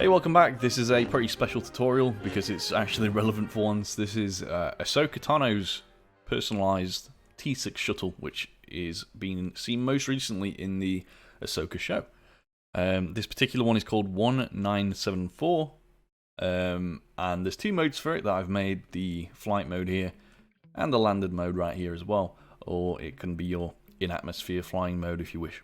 Hey, welcome back. This is a pretty special tutorial because it's actually relevant for once. This is Ahsoka Tano's personalised T6 shuttle, which is being seen most recently in the Ahsoka show. This particular one is called 1974, and there's two modes for it that I've made, the flight mode here and the landed mode right here as well, or it can be your in-atmosphere flying mode if you wish.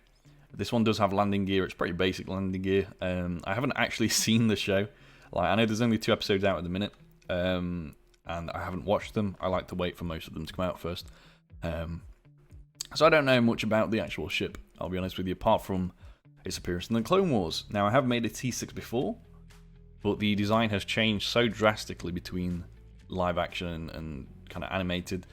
This one does have landing gear. It's pretty basic landing gear. I haven't actually seen the show. I know there's only 2 episodes out at the minute, and I haven't watched them. I like to wait for most of them to come out first. So I don't know much about the actual ship, I'll be honest with you, apart from its appearance in the Clone Wars. Now, I have made a T6 before, but the design has changed so drastically between live action and kind of animated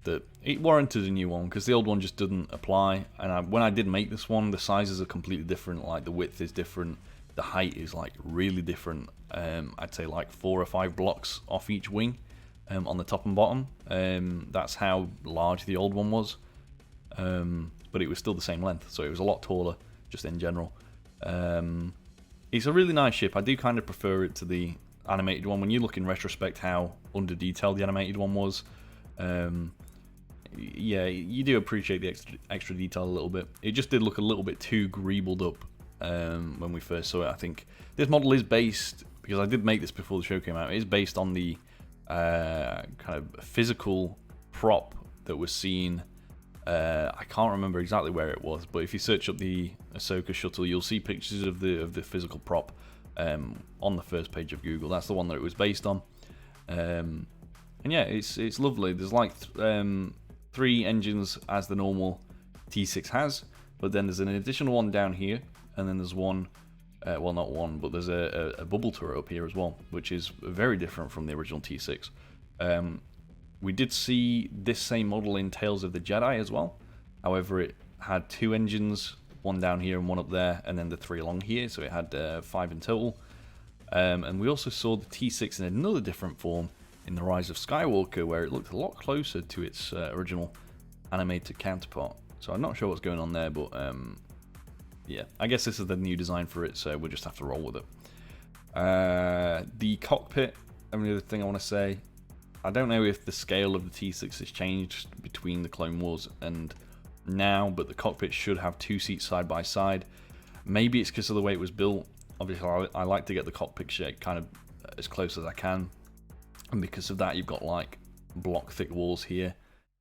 that it warranted a new one, because the old one just didn't apply. And when I did make this one, the sizes are completely different. Like, the width is different, the height is like really different. I'd say like 4 or 5 blocks off each wing on the top and bottom. That's how large the old one was, but it was still the same length, so it was a lot taller just in general. It's a really nice ship. I do kind of prefer it to the animated one. When you look in retrospect how under detailed the animated one was, yeah, you do appreciate the extra detail a little bit. It just did look a little bit too greebled up when we first saw it. I think this model is based, because I did make this before the show came out, it is based on the kind of physical prop that was seen. I can't remember exactly where it was, but if you search up the Ahsoka shuttle, you'll see pictures of the physical prop on the first page of Google. That's the one that it was based on. And yeah, it's lovely. There's like 3 engines as the normal T6 has, but then there's an additional one down here, and then there's one, well, not one, but there's a bubble turret up here as well, which is very different from the original T6. We did see this same model in Tales of the Jedi as well. However, it had 2 engines, one down here and one up there, and then the 3 along here, so it had 5 in total. And we also saw the T6 in another different form in The Rise of Skywalker, where it looked a lot closer to its original animated counterpart. So I'm not sure what's going on there, but yeah, I guess this is the new design for it, so we'll just have to roll with it. The cockpit, only other thing I want to say, I don't know if the scale of the T6 has changed between the Clone Wars and now, but the cockpit should have 2 seats side by side. Maybe it's because of the way it was built. Obviously, I like to get the cockpit shape kind of as close as I can. And because of that, you've got like block thick walls here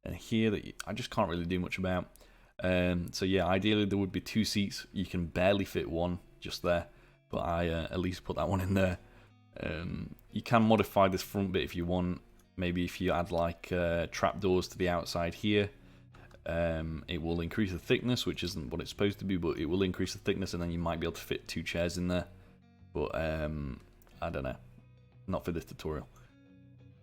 and here that I just can't really do much about. So yeah, ideally there would be 2 seats. You can barely fit one just there, but I at least put that one in there. You can modify this front bit if you want. Maybe if you add like trapdoors to the outside here, it will increase the thickness, which isn't what it's supposed to be, but it will increase the thickness, and then you might be able to fit 2 chairs in there. But I don't know, not for this tutorial.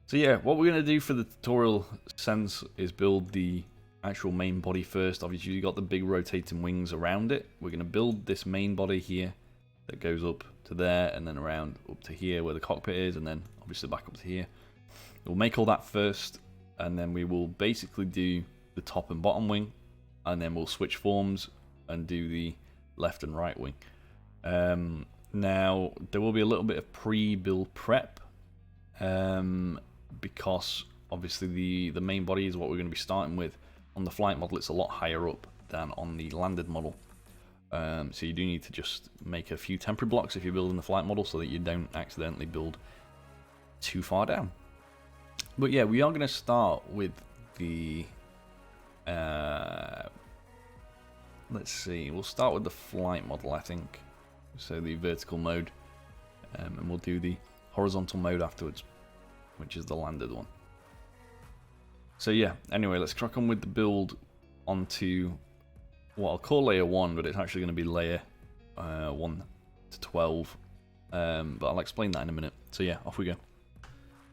So yeah, what we're going to do for the tutorial sense is build the actual main body first. Obviously you've got the big rotating wings around it. We're going to build this main body here that goes up to there, and then around up to here where the cockpit is, and then obviously back up to here. We'll make all that first, and then we will basically do the top and bottom wing, and then we'll switch forms and do the left and right wing. Now there will be a little bit of pre-build prep, because obviously the main body is what we're going to be starting with. On the flight model, it's a lot higher up than on the landed model, so you do need to just make a few temporary blocks if you're building the flight model, so that you don't accidentally build too far down. But yeah, we are going to start with the let's see, we'll start with the flight model, I think, so the vertical mode, and we'll do the horizontal mode afterwards, which is the landed one. So yeah, anyway, let's crack on with the build onto what I'll call layer 1, but it's actually going to be layer 1 to 12, but I'll explain that in a minute. So yeah, off we go.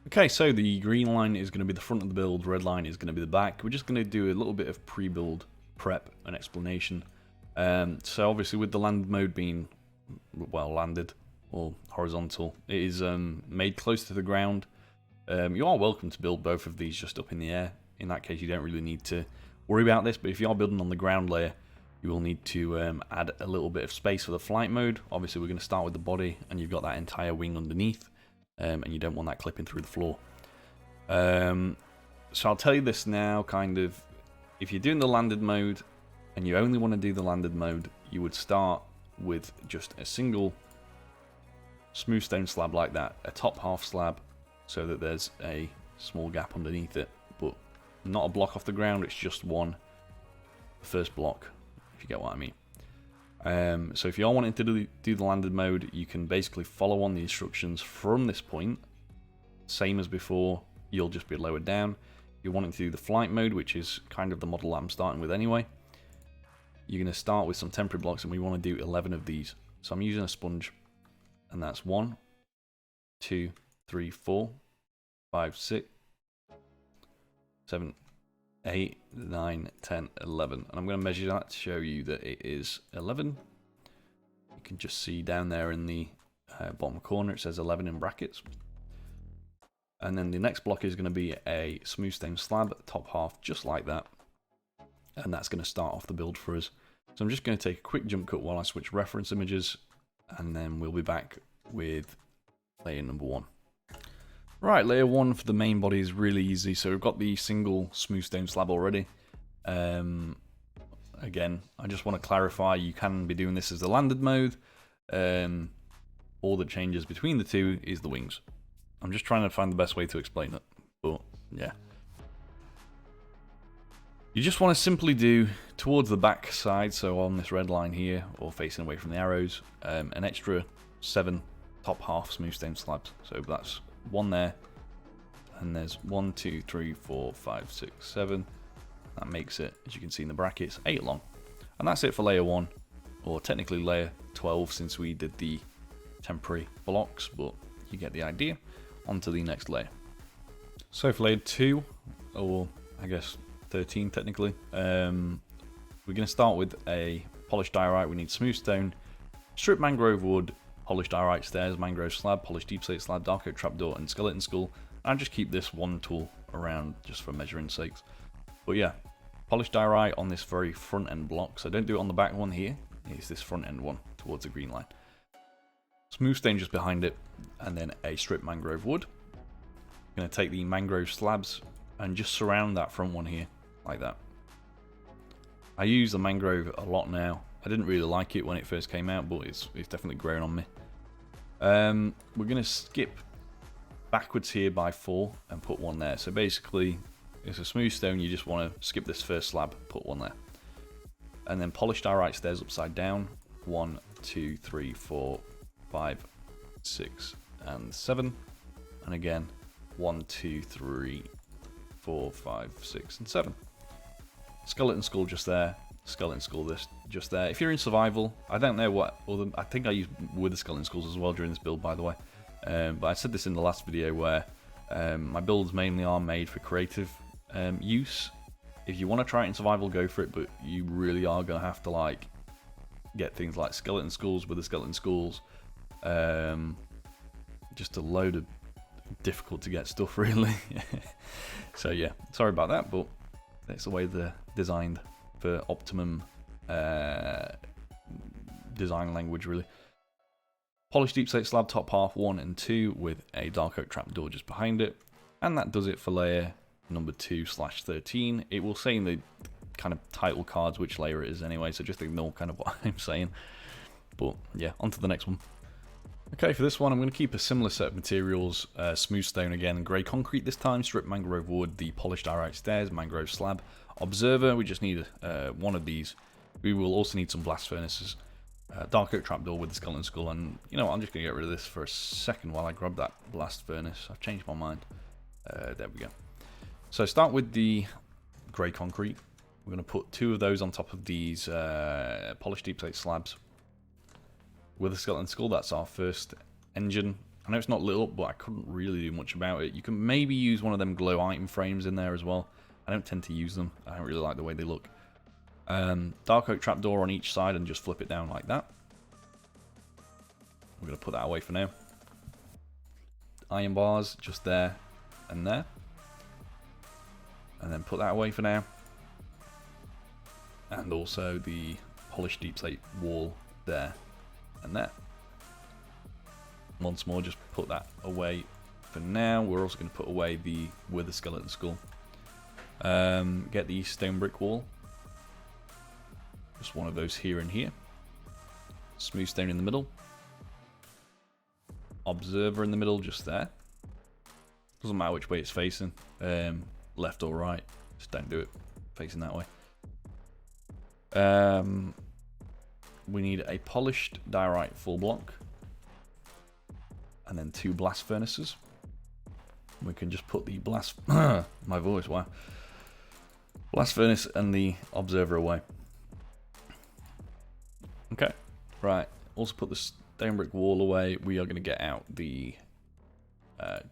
Okay, so the green line is going to be the front of the build, red line is going to be the back. We're just going to do a little bit of pre-build prep and explanation. So obviously with the land mode being, well, landed or horizontal, it is made close to the ground. You are welcome to build both of these just up in the air. In that case, you don't really need to worry about this, but if you are building on the ground layer, You will need to add a little bit of space for the flight mode. Obviously we're going to start with the body, and you've got that entire wing underneath, and you don't want that clipping through the floor. So I'll tell you this now, kind of, if you're doing the landed mode, and you only want to do the landed mode, you would start with just a single smooth stone slab like that, a top half slab, so that there's a small gap underneath it, but not a block off the ground, it's just one first block, if you get what I mean. So if you are wanting to do the landed mode, you can basically follow on the instructions from this point, same as before, you'll just be lowered down. If you're wanting to do the flight mode, which is kind of the model that I'm starting with anyway, you're going to start with some temporary blocks, and we want to do 11 of these. So I'm using a sponge, and that's 1, 2, 3, 4, 5, 6, 7, 8, 9, 10, 11. And I'm going to measure that to show you that it is 11. You can just see down there in the bottom corner it says 11 in brackets. And then the next block is going to be a smooth stone slab, top half, just like that. And that's going to start off the build for us. So I'm just going to take a quick jump cut while I switch reference images, and then we'll be back with layer number 1. Right, layer 1 for the main body is really easy. So we've got the single smooth stone slab already. Again, I just want to clarify, you can be doing this as the landed mode. All that changes between the two is the wings. I'm just trying to find the best way to explain it, but yeah. You just want to simply do towards the back side, so on this red line here, or facing away from the arrows, an extra 7 top half smooth stone slabs. So that's 1 there, and there's 1, 2, 3, 4, 5, 6, 7. That makes it, as you can see in the brackets, 8 long. And that's it for layer 1, or technically layer 12 since we did the temporary blocks, but you get the idea. On to the next layer. So for layer 2, or I guess 13 technically, we're going to start with a polished diorite. We need smooth stone, stripped mangrove wood, polished diorite stairs, mangrove slab, polished deep slate slab, dark oak trapdoor, and skeleton skull. I just keep this one tool around just for measuring sakes. But yeah, polished diorite on this very front end block, so don't do it on the back one here, it's this front end one towards the green line. Smooth stone just behind it, and then a stripped mangrove wood. I'm going to take the mangrove slabs and just surround that front one here, like that. I use the mangrove a lot now. I didn't really like it when it first came out, but it's definitely grown on me. We're going to skip backwards here by 4 and put 1 there. So basically, it's a smooth stone, you just want to skip this first slab, put 1 there. And then polished diorite stairs upside down, 1, 2, 3, 4, 5, 6, and 7. And again, 1, 2, 3, 4, 5, 6, and 7. Skeleton skull just there. Skeleton skull this just there. If you're in survival, I don't know what other. I think I used wither skeleton skulls as well during this build, by the way. But I said this in the last video where my builds mainly are made for creative use. If you want to try it in survival, go for it. But you really are gonna have to like get things like skeleton skulls, wither skeleton skulls. Just a load of difficult to get stuff, really. So yeah, sorry about that, but that's the way they're designed for optimum design language, really. Polished deep slate slab top half 1 and 2 with a dark oak trapdoor just behind it, and that does it for layer number 2/13. It will say in the kind of title cards which layer it is anyway, so just ignore kind of what I'm saying. But yeah, on to the next one. Okay, for this one I'm going to keep a similar set of materials, smooth stone again, grey concrete this time, stripped mangrove wood, the polished diorite stairs, mangrove slab, observer, we just need 1 of these. We will also need some blast furnaces, dark oak trapdoor with the skeleton skull, and you know what, I'm just going to get rid of this for a second while I grab that blast furnace. I've changed my mind. There we go. So start with the grey concrete. We're going to put 2 of those on top of these polished deep slate slabs. With a skeleton skull, that's our first engine. I know it's not lit up, but I couldn't really do much about it. You can maybe use one of them glow item frames in there as well. I don't tend to use them. I don't really like the way they look. Dark oak trapdoor on each side and just flip it down like that. We're going to put that away for now. Iron bars just there and there. And then put that away for now. And also the polished deep slate wall there and there. Once more, just put that away for now. We're also going to put away the wither skeleton skull. Get the stone brick wall. Just one of those here and here. Smooth stone in the middle. Observer in the middle, just there. Doesn't matter which way it's facing, left or right. Just don't do it facing that way. We need a polished diorite full block, and then 2 blast furnaces. We can just put the blast my voice, wow. Blast furnace and the observer away. Okay, right. Also put the stone brick wall away. We are going to get out the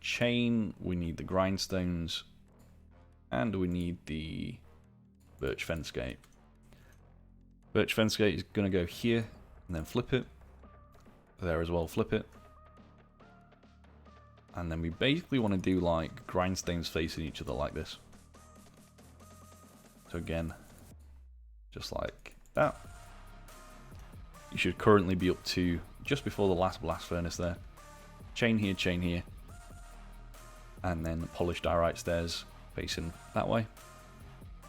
chain. We need the grindstones, and we need the birch fence gate. Birch fence gate is going to go here, and then flip it. There as well, flip it. And then we basically want to do like grindstones facing each other like this. So again, just like that. You should currently be up to just before the last blast furnace there. Chain here. And then polished diorite stairs facing that way.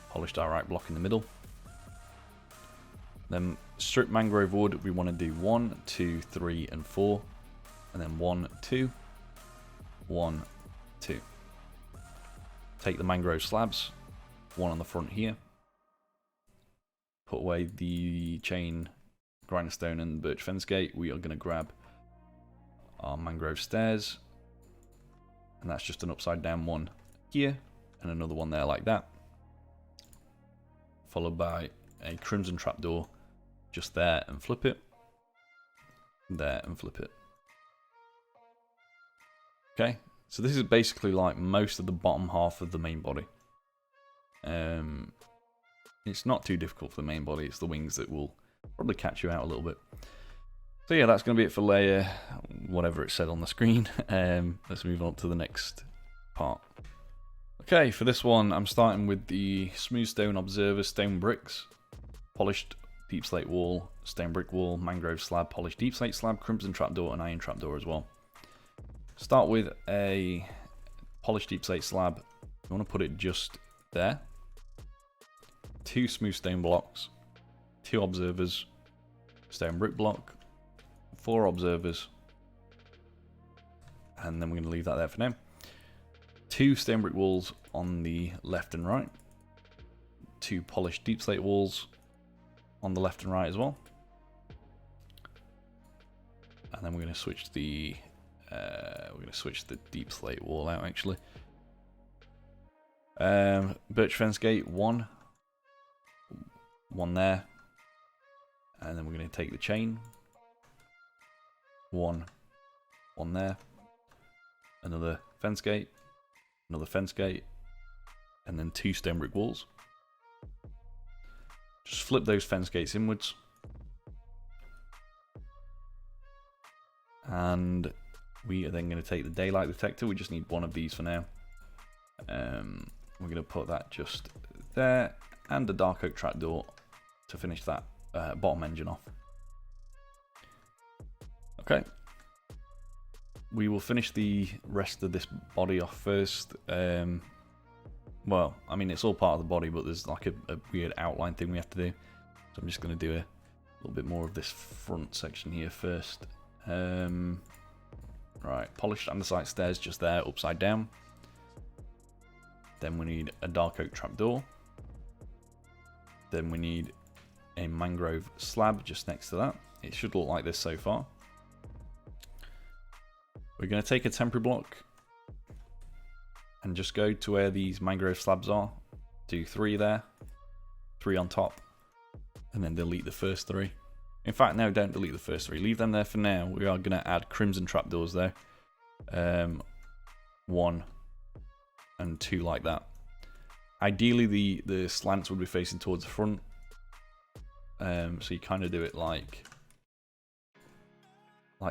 Polished diorite block in the middle. Then strip mangrove wood, we want to do 1, 2, 3, and 4. And then 1, 2. 1, 2. Take the mangrove slabs, 1 on the front here. Put away the chain, grindstone, and birch fence gate. We are going to grab our mangrove stairs, and that's just an upside down one here, and another one there like that. Followed by a crimson trapdoor, just there and flip it, there and flip it. Okay, so this is basically like most of the bottom half of the main body. It's not too difficult for the main body, it's the wings that will probably catch you out a little bit. So yeah, that's going to be it for layer, whatever it said on the screen. Let's move on to the next part. Okay, for this one, I'm starting with the smooth stone observer stone bricks, polished deep slate wall, stone brick wall, mangrove slab, polished deep slate slab, crimson trapdoor, and iron trapdoor as well. Start with a polished deep slate slab. You want to put it just there. 2 smooth stone blocks, 2 observers, stone brick block, 4 observers, and then we're going to leave that there for now. 2 stone brick walls on the left and right, 2 polished deep slate walls on the left and right as well, and then we're going to switch the deep slate wall out actually. Birch fence gate, 1 there, and then we're going to take the chain, 1 there, another fence gate, and then 2 stone brick walls. Just flip those fence gates inwards, and we are then going to take the daylight detector. We just need 1 of these for now. We're going to put that just there, and the dark oak trapdoor to finish that bottom engine off. Okay, we will finish the rest of this body off first. Well, I mean, it's all part of the body, but there's like a weird outline thing we have to do. So I'm just going to do a little bit more of this front section here first. Right, polished andesite stairs just there, upside down. Then we need a dark oak trapdoor. Then we need a mangrove slab just next to that. It should look like this so far. We're going to take a temporary block and just go to where these mangrove slabs are. Do 3 there, 3 on top, and then delete the first 3. In fact, no, don't delete the first 3. Leave them there for now. We are going to add crimson trapdoors there. 1 and 2 like that. Ideally, the slants would be facing towards the front. So you kind of do it like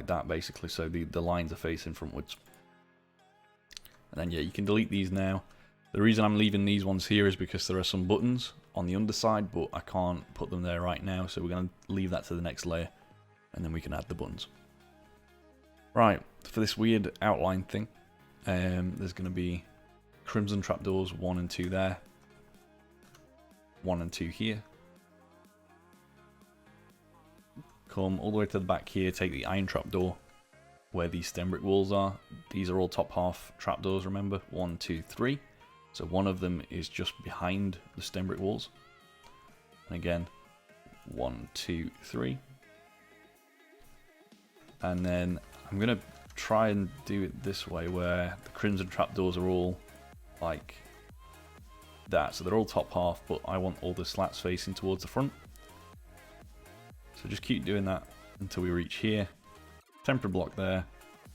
that, basically. So the lines are facing frontwards. And then, yeah, you can delete these now. The reason I'm leaving these ones here is because there are some buttons on the underside, but I can't put them there right now, so we're going to leave that to the next layer, and then we can add the buttons. Right, for this weird outline thing, there's going to be crimson trapdoors 1 and 2 there, 1 and 2 here. Come all the way to the back here, take the iron trapdoor where these stem brick walls are. These are all top half trapdoors, remember? 1, 2, 3. So one of them is just behind the stem brick walls. And again, 1, 2, 3. And then I'm going to try and do it this way where the crimson trapdoors are all like that. So they're all top half, but I want all the slats facing towards the front. So just keep doing that until we reach here. Temporary block there,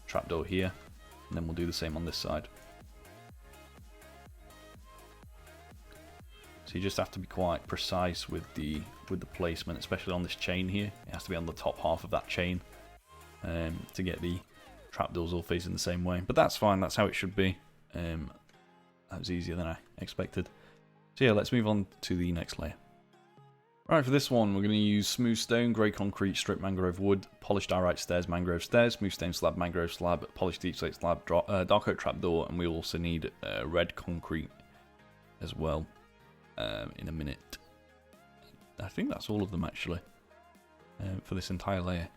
trapdoor here, and then we'll do the same on this side. So you just have to be quite precise with the placement, especially on this chain here. It has to be on the top half of that chain to get the trapdoors all facing the same way. But that's fine, that's how it should be. That was easier than I expected. So yeah, let's move on to the next layer. Alright, for this one, we're going to use smooth stone, grey concrete, stripped mangrove wood, polished diorite stairs, mangrove stairs, smooth stone slab, mangrove slab, polished deep slate slab, dark oak trapdoor, and we also need red concrete as well in a minute. I think that's all of them actually for this entire layer.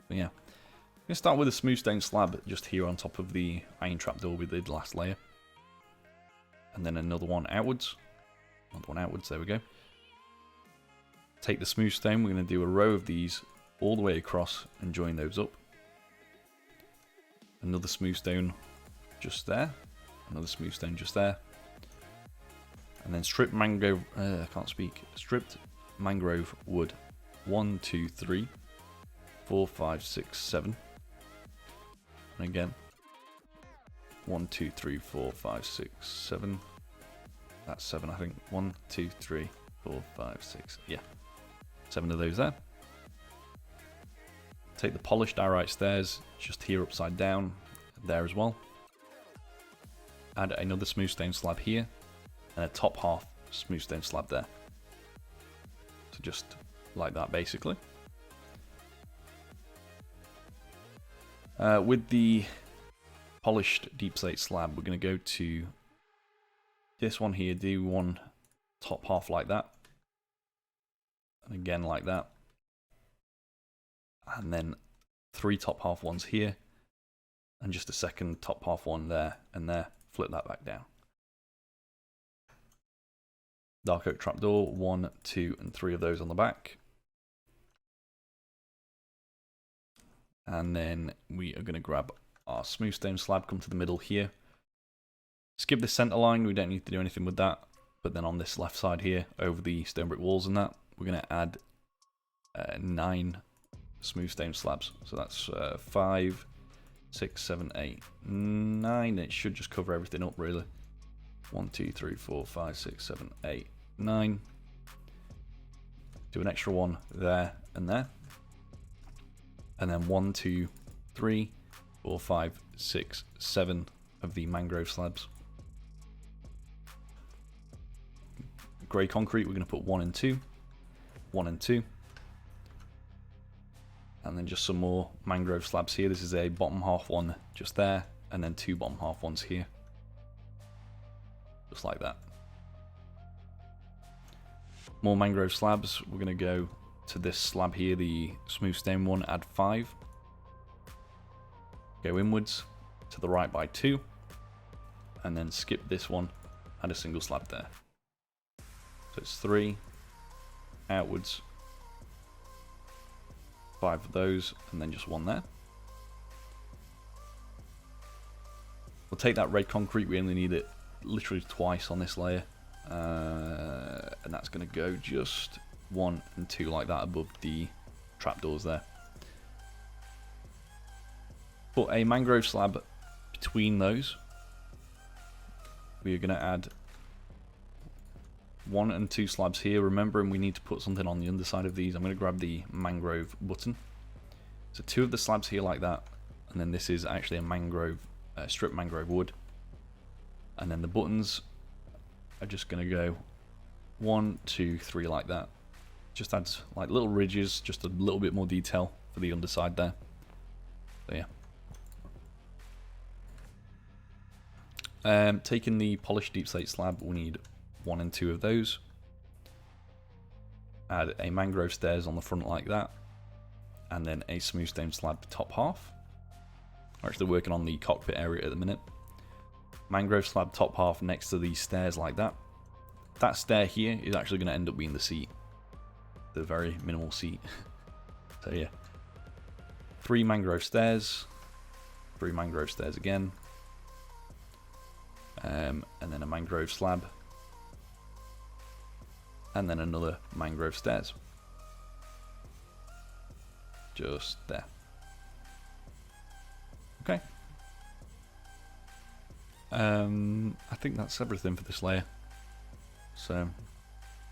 But yeah, I'm going to start with a smooth stone slab just here on top of the iron trapdoor we did last layer. And then another one outwards. Another one outwards, there we go. Take the smooth stone, we're going to do a row of these all the way across and join those up. Another smooth stone just there. Another smooth stone just there. And then stripped mangrove, stripped mangrove wood. 1, 2, 3, 4, 5, 6, 7. And again, 1, 2, 3, 4, 5, 6, 7. That's 7, I think. 1, 2, 3, 4, 5, 6. Yeah. 7 of those there. Take the polished diorite stairs just here upside down, there as well. Add another smooth stone slab here, and a top half smooth stone slab there. So just like that basically. With the polished deep slate slab, we're going to go to this one here, do one top half like that. And again like that. And then 3 top half ones here. And just a second top half one there and there. Flip that back down. Dark oak trapdoor, 1, 2, and 3 of those on the back. And then we are going to grab our smooth stone slab, come to the middle here. Skip the center line, we don't need to do anything with that. But then on this left side here, over the stone brick walls and that, we're going to add 9 smooth stone slabs. So that's 5, 6, 7, 8, 9. It should just cover everything up really. 1, 2, 3, 4, 5, 6, 7, 8, 9. Do an extra one there and there. And then 1, 2, 3, 4, 5, 6, 7 of the mangrove slabs. Grey concrete, we're going to put 1 and 2. 1 and 2. And then just some more mangrove slabs here. This is a bottom half one just there, and then 2 bottom half ones here. Just like that. More mangrove slabs. We're going to go to this slab here, the smooth stone one, add 5. Go inwards to the right by 2. And then skip this one, add a single slab there. So it's 3. Outwards, 5 of those, and then just 1 there. We'll take that red concrete, we only need it literally twice on this layer, and that's going to go just 1 and 2 like that above the trapdoors there. Put a mangrove slab between those. We are going to add 1 and 2 slabs here, remembering we need to put something on the underside of these. I'm going to grab the mangrove button. So 2 of the slabs here like that, and then this is actually a mangrove, strip mangrove wood. And then the buttons are just going to go 1, 2, 3 like that. Just adds like little ridges, just a little bit more detail for the underside there. So yeah. Taking the polished deep slate slab, we need 1 and 2 of those. Add a mangrove stairs on the front like that, and then a smooth stone slab top half. We're actually working on the cockpit area at the minute. Mangrove slab top half next to these stairs like that. That stair here is actually going to end up being the seat. The very minimal seat. So yeah. 3 mangrove stairs. 3 mangrove stairs again. And then a mangrove slab. And then another mangrove stairs. Just there. Okay. I think that's everything for this layer. So,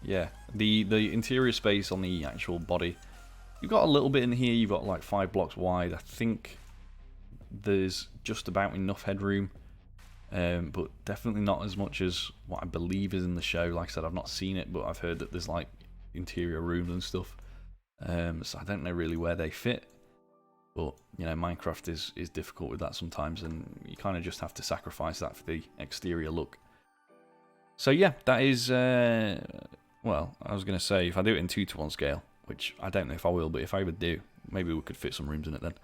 yeah. The interior space on the actual body. You've got a little bit in here. You've got like 5 blocks wide. I think there's just about enough headroom. But definitely not as much as what I believe is in the show. Like I said, I've not seen it, but I've heard that there's like interior rooms and stuff. So I don't know really where they fit. But, you know, Minecraft is difficult with that sometimes, and you kind of just have to sacrifice that for the exterior look. So yeah, that is, well, I was going to say, if I do it in 2:1 scale, which I don't know if I will, but if I ever do, maybe we could fit some rooms in it then.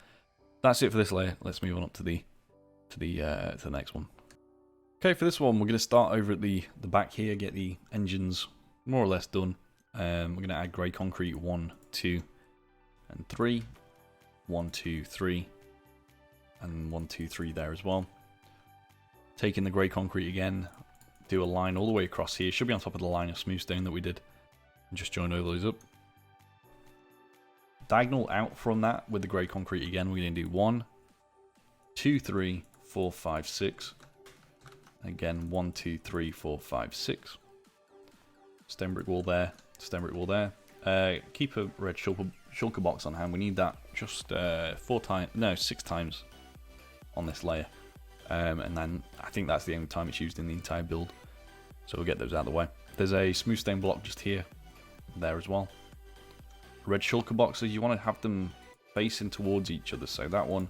That's it for this layer. Let's move on up to the next one. Okay, for this one, we're going to start over at the back here, get the engines more or less done. We're going to add grey concrete 1, 2, and 3. 1, 2, 3, and 1, 2, 3 there as well. Taking the grey concrete again, do a line all the way across here. Should be on top of the line of smooth stone that we did. And just join all those up. Diagonal out from that with the grey concrete again. We're going to do 1, 2, 3, 4, 5, 6. Again, 1, 2, 3, 4, 5, 6. Stone brick wall there. Stone brick wall there. Keep a red shulker box on hand. We need that just 6 times on this layer. And then I think that's the only time it's used in the entire build. So we'll get those out of the way. There's a smooth stone block just here, there as well. Red shulker boxes, you want to have them facing towards each other. So that one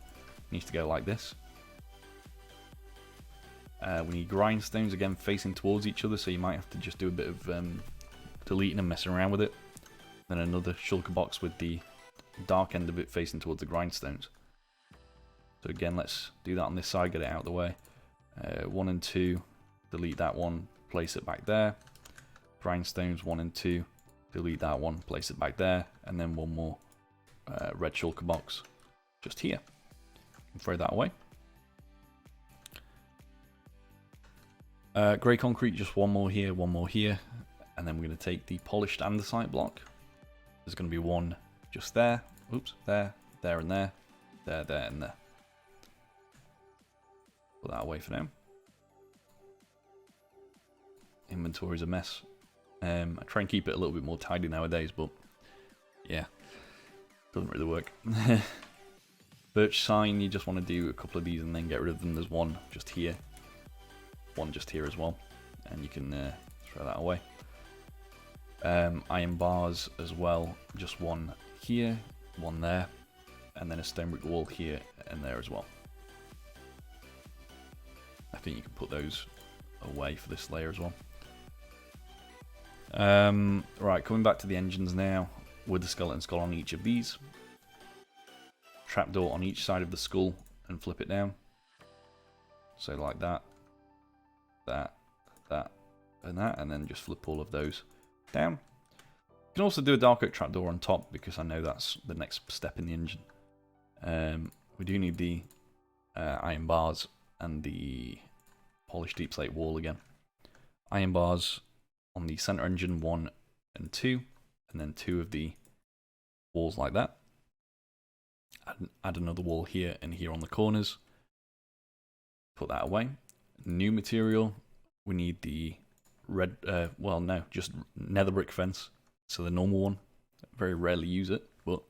needs to go like this. We need grindstones again facing towards each other. So you might have to just do a bit of deleting and messing around with it. Then another shulker box with the dark end of it facing towards the grindstones. So again, let's do that on this side, get it out of the way. 1 and 2, delete that one, place it back there. Grindstones 1 and 2, delete that one, place it back there. And then one more red shulker box just here. Throw that away. Grey concrete, just one more here, and then we're going to take the polished andesite block. There's going to be one just there. Oops, there, there, and there. There, there, and there. Put that away for now. Inventory's a mess. I try and keep it a little bit more tidy nowadays, but yeah, doesn't really work. Birch sign, you just want to do a couple of these and then get rid of them. There's one just here. One just here as well. And you can throw that away. Iron bars as well, just one here, one there, and then a stone brick wall here and there as well. I think you can put those away for this layer as well. Right, coming back to the engines now, with the skeleton skull on each of these. Trapdoor on each side of the skull and flip it down. So like that, that, and then just flip all of those down. You can also do a dark oak trapdoor on top because I know that's the next step in the engine. We do need the iron bars and the polished deep slate wall again. Iron bars on the center engine 1 and 2, and then 2 of the walls like that. Add another wall here and here on the corners. Put that away. New material, we need the red, well no, just nether brick fence. So the normal one, very rarely use it, but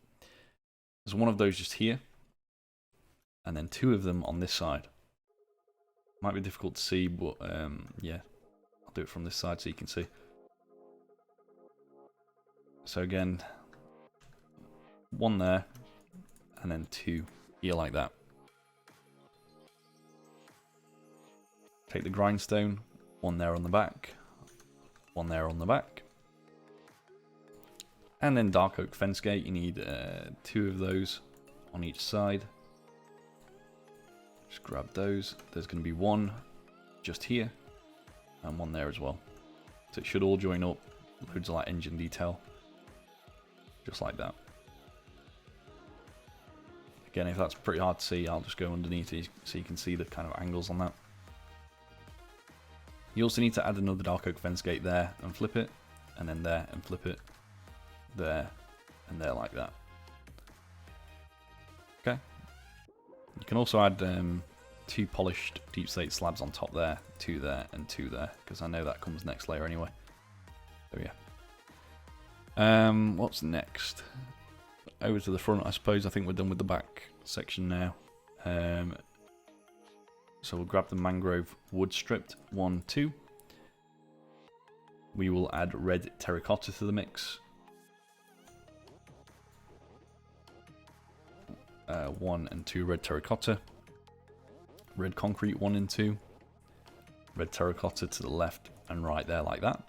there's one of those just here, and then 2 of them on this side. Might be difficult to see, but yeah, I'll do it from this side so you can see. So again, 1 there, and then 2 here like that. Take the grindstone, 1 there on the back, 1 there on the back. And then dark oak fence gate, you need 2 of those on each side. Just grab those. There's going to be 1 just here, and 1 there as well. So it should all join up, loads of like engine detail. Just like that. Again, if that's pretty hard to see, I'll just go underneath it so you can see the kind of angles on that. You also need to add another dark oak fence gate there and flip it, and then there and flip it, there and there like that. Okay. You can also add 2 polished deep slate slabs on top there, 2 there and 2 there, because I know that comes next layer anyway. There we go. What's next? Over to the front, I suppose. I think we're done with the back section now. So we'll grab the mangrove wood stripped, 1, 2. We will add red terracotta to the mix. 1 and 2 red terracotta. Red concrete, 1 and 2. Red terracotta to the left and right there like that.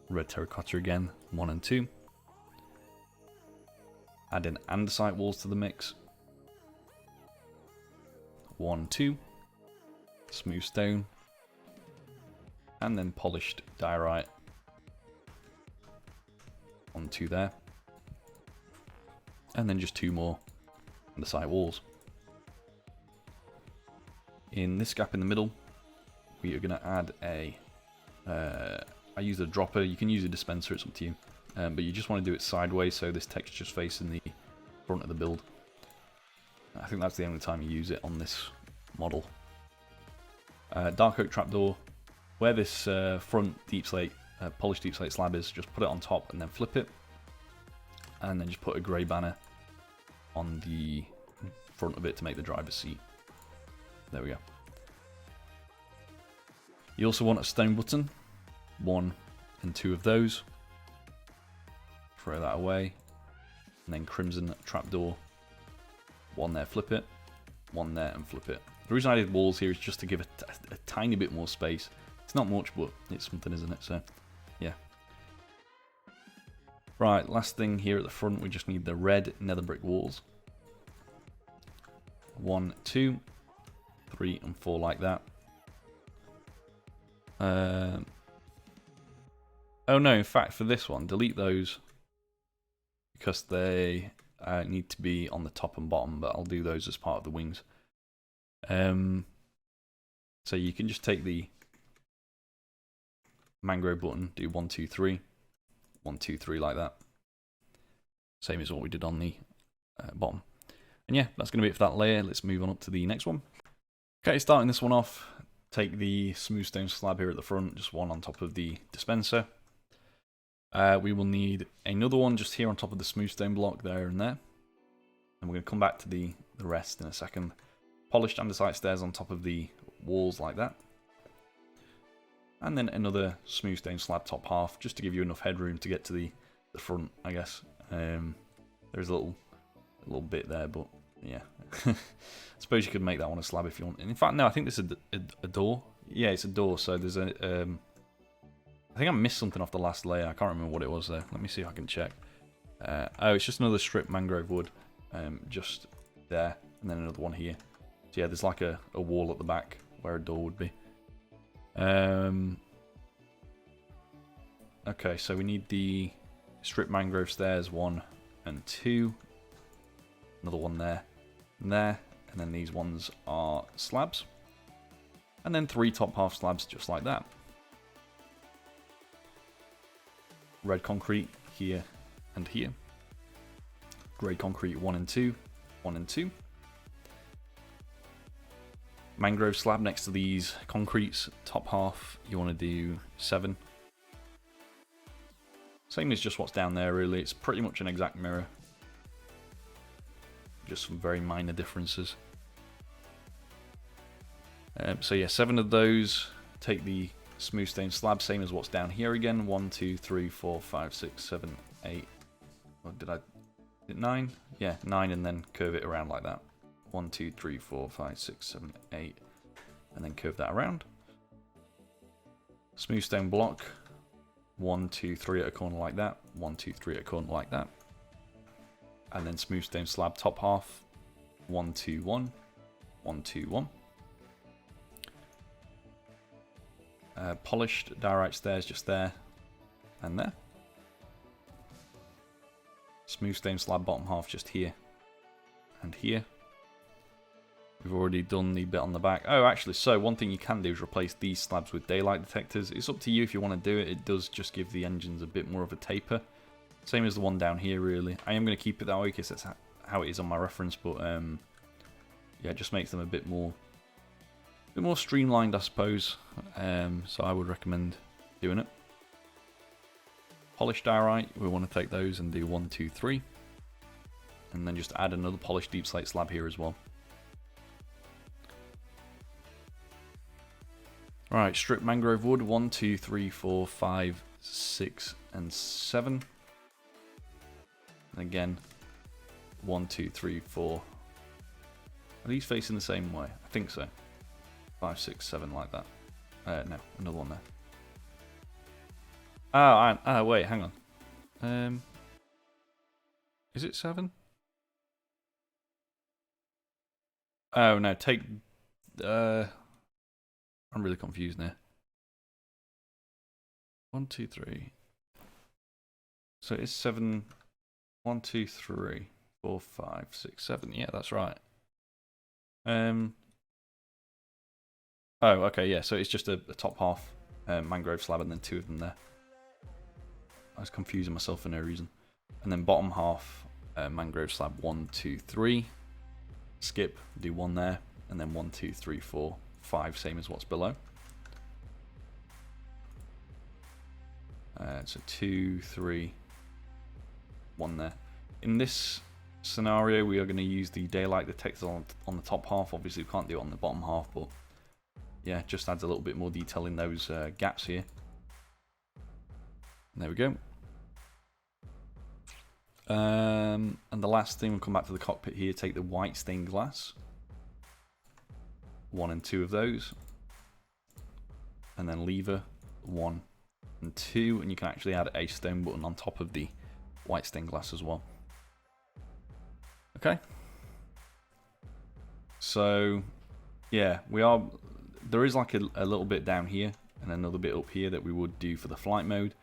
Red terracotta again, 1 and 2. Add in andesite walls to the mix. 1, 2. Smooth stone. And then polished diorite. 1, 2 there. And then just 2 more andesite walls. In this gap in the middle, we are going to add a... I use a dropper. You can use a dispenser, it's up to you. But you just want to do it sideways so this texture's facing the front of the build. I think that's the only time you use it on this model. Dark oak trapdoor. Where this front deep slate, polished deep slate slab is, just put it on top and then flip it. And then just put a grey banner on the front of it to make the driver's seat. There we go. You also want a stone button. 1 and 2 of those. Throw that away. And then crimson trapdoor. 1 there, flip it. 1 there and flip it. The reason I did walls here is just to give a tiny bit more space. It's not much, but it's something, isn't it? So, yeah. Right, last thing here at the front, we just need the red nether brick walls. 1, 2, 3 and 4 like that. Oh no, in fact, for this one, delete those because they need to be on the top and bottom, but I'll do those as part of the wings. So you can just take the mangrove button, do 1, 2, 3, 1, 2, 3 like that. Same as what we did on the bottom. And yeah, that's going to be it for that layer. Let's move on up to the next one. Okay, starting this one off, take the smooth stone slab here at the front, just 1 on top of the dispenser. We will need another one just here on top of the smooth stone block there and there. And we're going to come back to the rest in a second. Polished andesite stairs on top of the walls like that. And then another smooth stone slab top half, just to give you enough headroom to get to the front, I guess. There's a little bit there, but yeah. I suppose you could make that one a slab if you want. And in fact, no, I think this is a door. Yeah, it's a door, so there's a... I think I missed something off the last layer. I can't remember what it was there. Let me see if I can check. Oh, it's just another strip mangrove wood. Just there, and then another one here. So yeah, there's like a wall at the back where a door would be. Okay, so we need the strip mangrove stairs 1 and 2. Another one there and there. And then these ones are slabs. And then 3 top half slabs just like that. Red concrete here and here. Grey concrete 1 and 2. 1 and 2. Mangrove slab next to these concretes. Top half, you want to do 7. Same as just what's down there, really. It's pretty much an exact mirror. Just some very minor differences. So yeah, 7 of those. Take the smooth stone slab, same as what's down here again. 1, 2, 3, 4, 5, 6, 7, 8. Or did I? 9? Yeah, 9, and then curve it around like that. 1, 2, 3, 4, 5, 6, 7, 8, and then curve that around. Smooth stone block. 1, 2, 3 at a corner like that. 1, 2, 3 at a corner like that. And then smooth stone slab top half. 1, 2, 1. 1, 2, 1. Polished diorite stairs just there and there. Smooth stone slab bottom half just here and here. We've already done the bit on the back. Oh, actually, so one thing you can do is replace these slabs with daylight detectors. It's up to you if you want to do it. It does just give the engines a bit more of a taper. Same as the one down here, really. I am going to keep it that way because that's how it is on my reference, but yeah, it just makes them a bit more streamlined, I suppose. So I would recommend doing it. Polished diorite, we want to take those and do 1, 2, 3. And then just add another polished deep slate slab here as well. Alright, strip mangrove wood, 1, 2, 3, 4, 5, 6, and 7. And again, 1, 2, 3, 4. Are these facing the same way? I think so. 5, 6, 7 like that. No, another one there. Oh, wait, hang on. Is it 7? Oh no, take. I'm really confused now. 1, 2, 3. So it's 7. 1, 2, 3, 4, 5, 6, 7. Yeah, that's right. Oh, okay, yeah. So it's just a top half mangrove slab and then 2 of them there. I was confusing myself for no reason. And then bottom half mangrove slab 1, 2, 3. Skip, do 1 there, and then 1, 2, 3, 4, 5, same as what's below. So 2, 3, 1 there. In this scenario, we are going to use the daylight detector on the top half. Obviously, we can't do it on the bottom half, but yeah, just adds a little bit more detail in those gaps here. And there we go. And the last thing, we'll come back to the cockpit here, take the white stained glass. 1 and 2 of those. And then lever 1 and 2, and you can actually add a stone button on top of the white stained glass as well. Okay. So, yeah, there is like a little bit down here and another bit up here that we would do for the flight mode.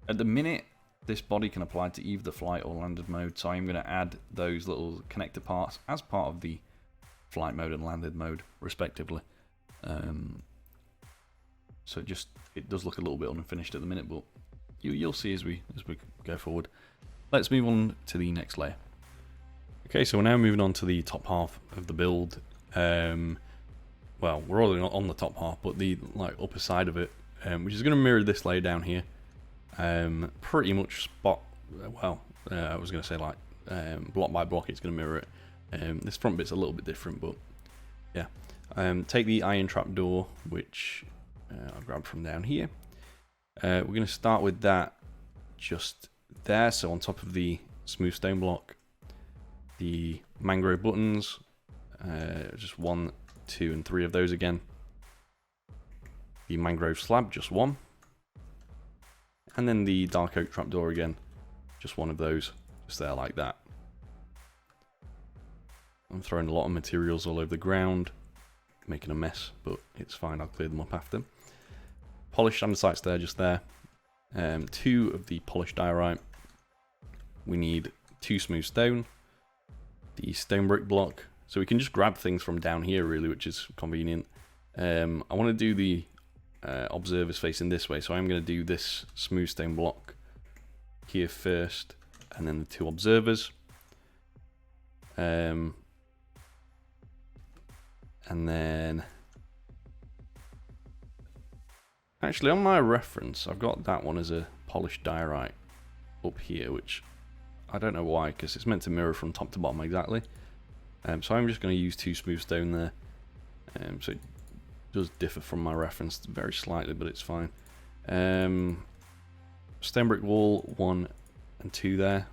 At the minute, this body can apply to either the flight or landed mode, so I'm going to add those little connector parts as part of the flight mode and landed mode, respectively. So it does look a little bit unfinished at the minute, but you'll see as we go forward. Let's move on to the next layer. Okay, so we're now moving on to the top half of the build. Well, we're already on the top half, but the upper side of it, which is going to mirror this layer down here. Pretty much I was going to say block by block, it's going to mirror it. This front bit's a little bit different, but yeah. Take the iron trap door, which I grabbed from down here. We're going to start with that just there, so on top of the smooth stone block. The mangrove buttons, just 1, 2, and 3 of those again. The mangrove slab, just 1. And then the dark oak trapdoor again, just 1 of those, just there like that. I'm throwing a lot of materials all over the ground, making a mess, but it's fine, I'll clear them up after. Polished andesites there, just there. 2 of the polished diorite. We need 2 smooth stone. The stone brick block, so we can just grab things from down here really, which is convenient. I want to do the observers facing this way, so I'm going to do this smooth stone block here first, and then the 2 observers. And then actually on my reference I've got that one as a polished diorite up here, which I don't know why, because it's meant to mirror from top to bottom exactly. So I'm just going to use 2 smooth stone there. So does differ from my reference very slightly, but it's fine. Stone brick wall, 1 and 2 there,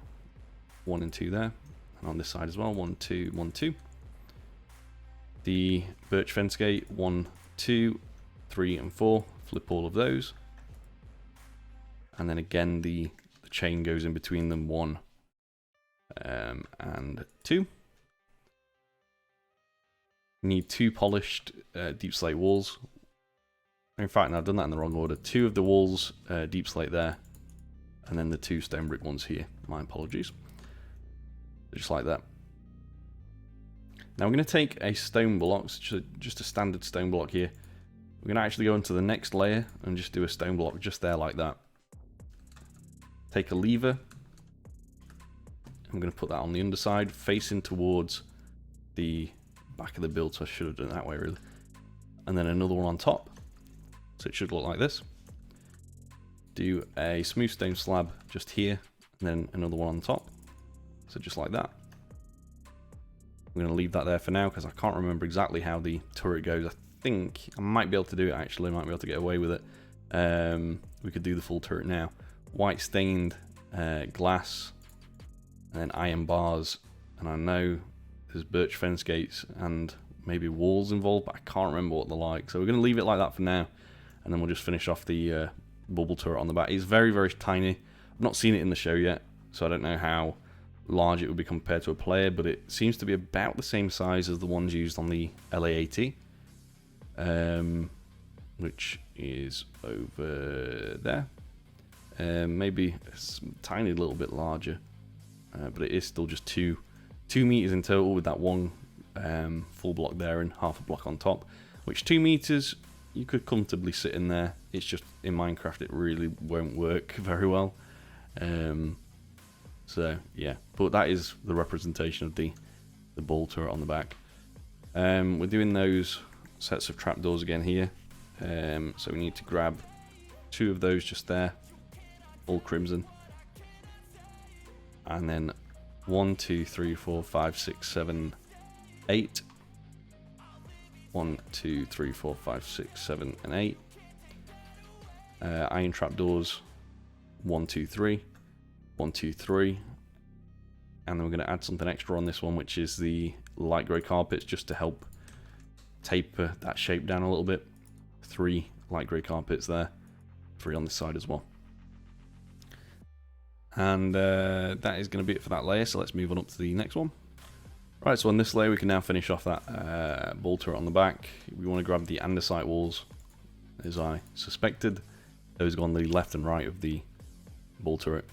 1 and 2 there, and on this side as well, 1, 2, 1, 2. The birch fence gate, 1, 2, 3 and 4, flip all of those. And then again the chain goes in between them, 1 and 2. Need 2 polished deep slate walls. In fact, no, I've done that in the wrong order. 2 of the walls deep slate there, and then the 2 stone brick ones here. My apologies. Just like that. Now we're going to take a stone block, just a standard stone block here. We're going to actually go into the next layer and just do a stone block just there like that. Take a lever. I'm going to put that on the underside, facing towards the back of the build, so I should have done it that way really. And then another one on top, so it should look like this. Do a smooth stone slab just here, and then another one on top, so just like that. I'm going to leave that there for now because I can't remember exactly how the turret goes. I think I might be able to do it actually, might be able to get away with it. We could do the full turret now. White stained glass, and then iron bars, and I know there's birch fence gates and maybe walls involved, but I can't remember what they're like. So we're going to leave it like that for now, and then we'll just finish off the bubble turret on the back. It's very, very tiny. I've not seen it in the show yet, so I don't know how large it would be compared to a player, but it seems to be about the same size as the ones used on the LAAT, which is over there. Maybe a tiny little bit larger, but it is still just 2 meters in total with that one full block there and half a block on top, which 2 meters you could comfortably sit in there. It's just in Minecraft it really won't work very well. So yeah, but that is the representation of the ball turret on the back. We're doing those sets of trapdoors again here, so we need to grab 2 of those just there, all crimson, and then 1, 2, 3, 4, 5, 6, 7, 8. 1, 2, 3, 4, 5, 6, 7, and 8. Iron trapdoors, 1, 2, 3. 1, 2, 3. And then we're going to add something extra on this one, which is the light grey carpets, just to help taper that shape down a little bit. 3 light grey carpets there, 3 on this side as well. And that is going to be it for that layer, so let's move on up to the next one. Right, so on this layer we can now finish off that ball turret on the back. We want to grab the andesite walls, as I suspected. Those go on the left and right of the ball turret.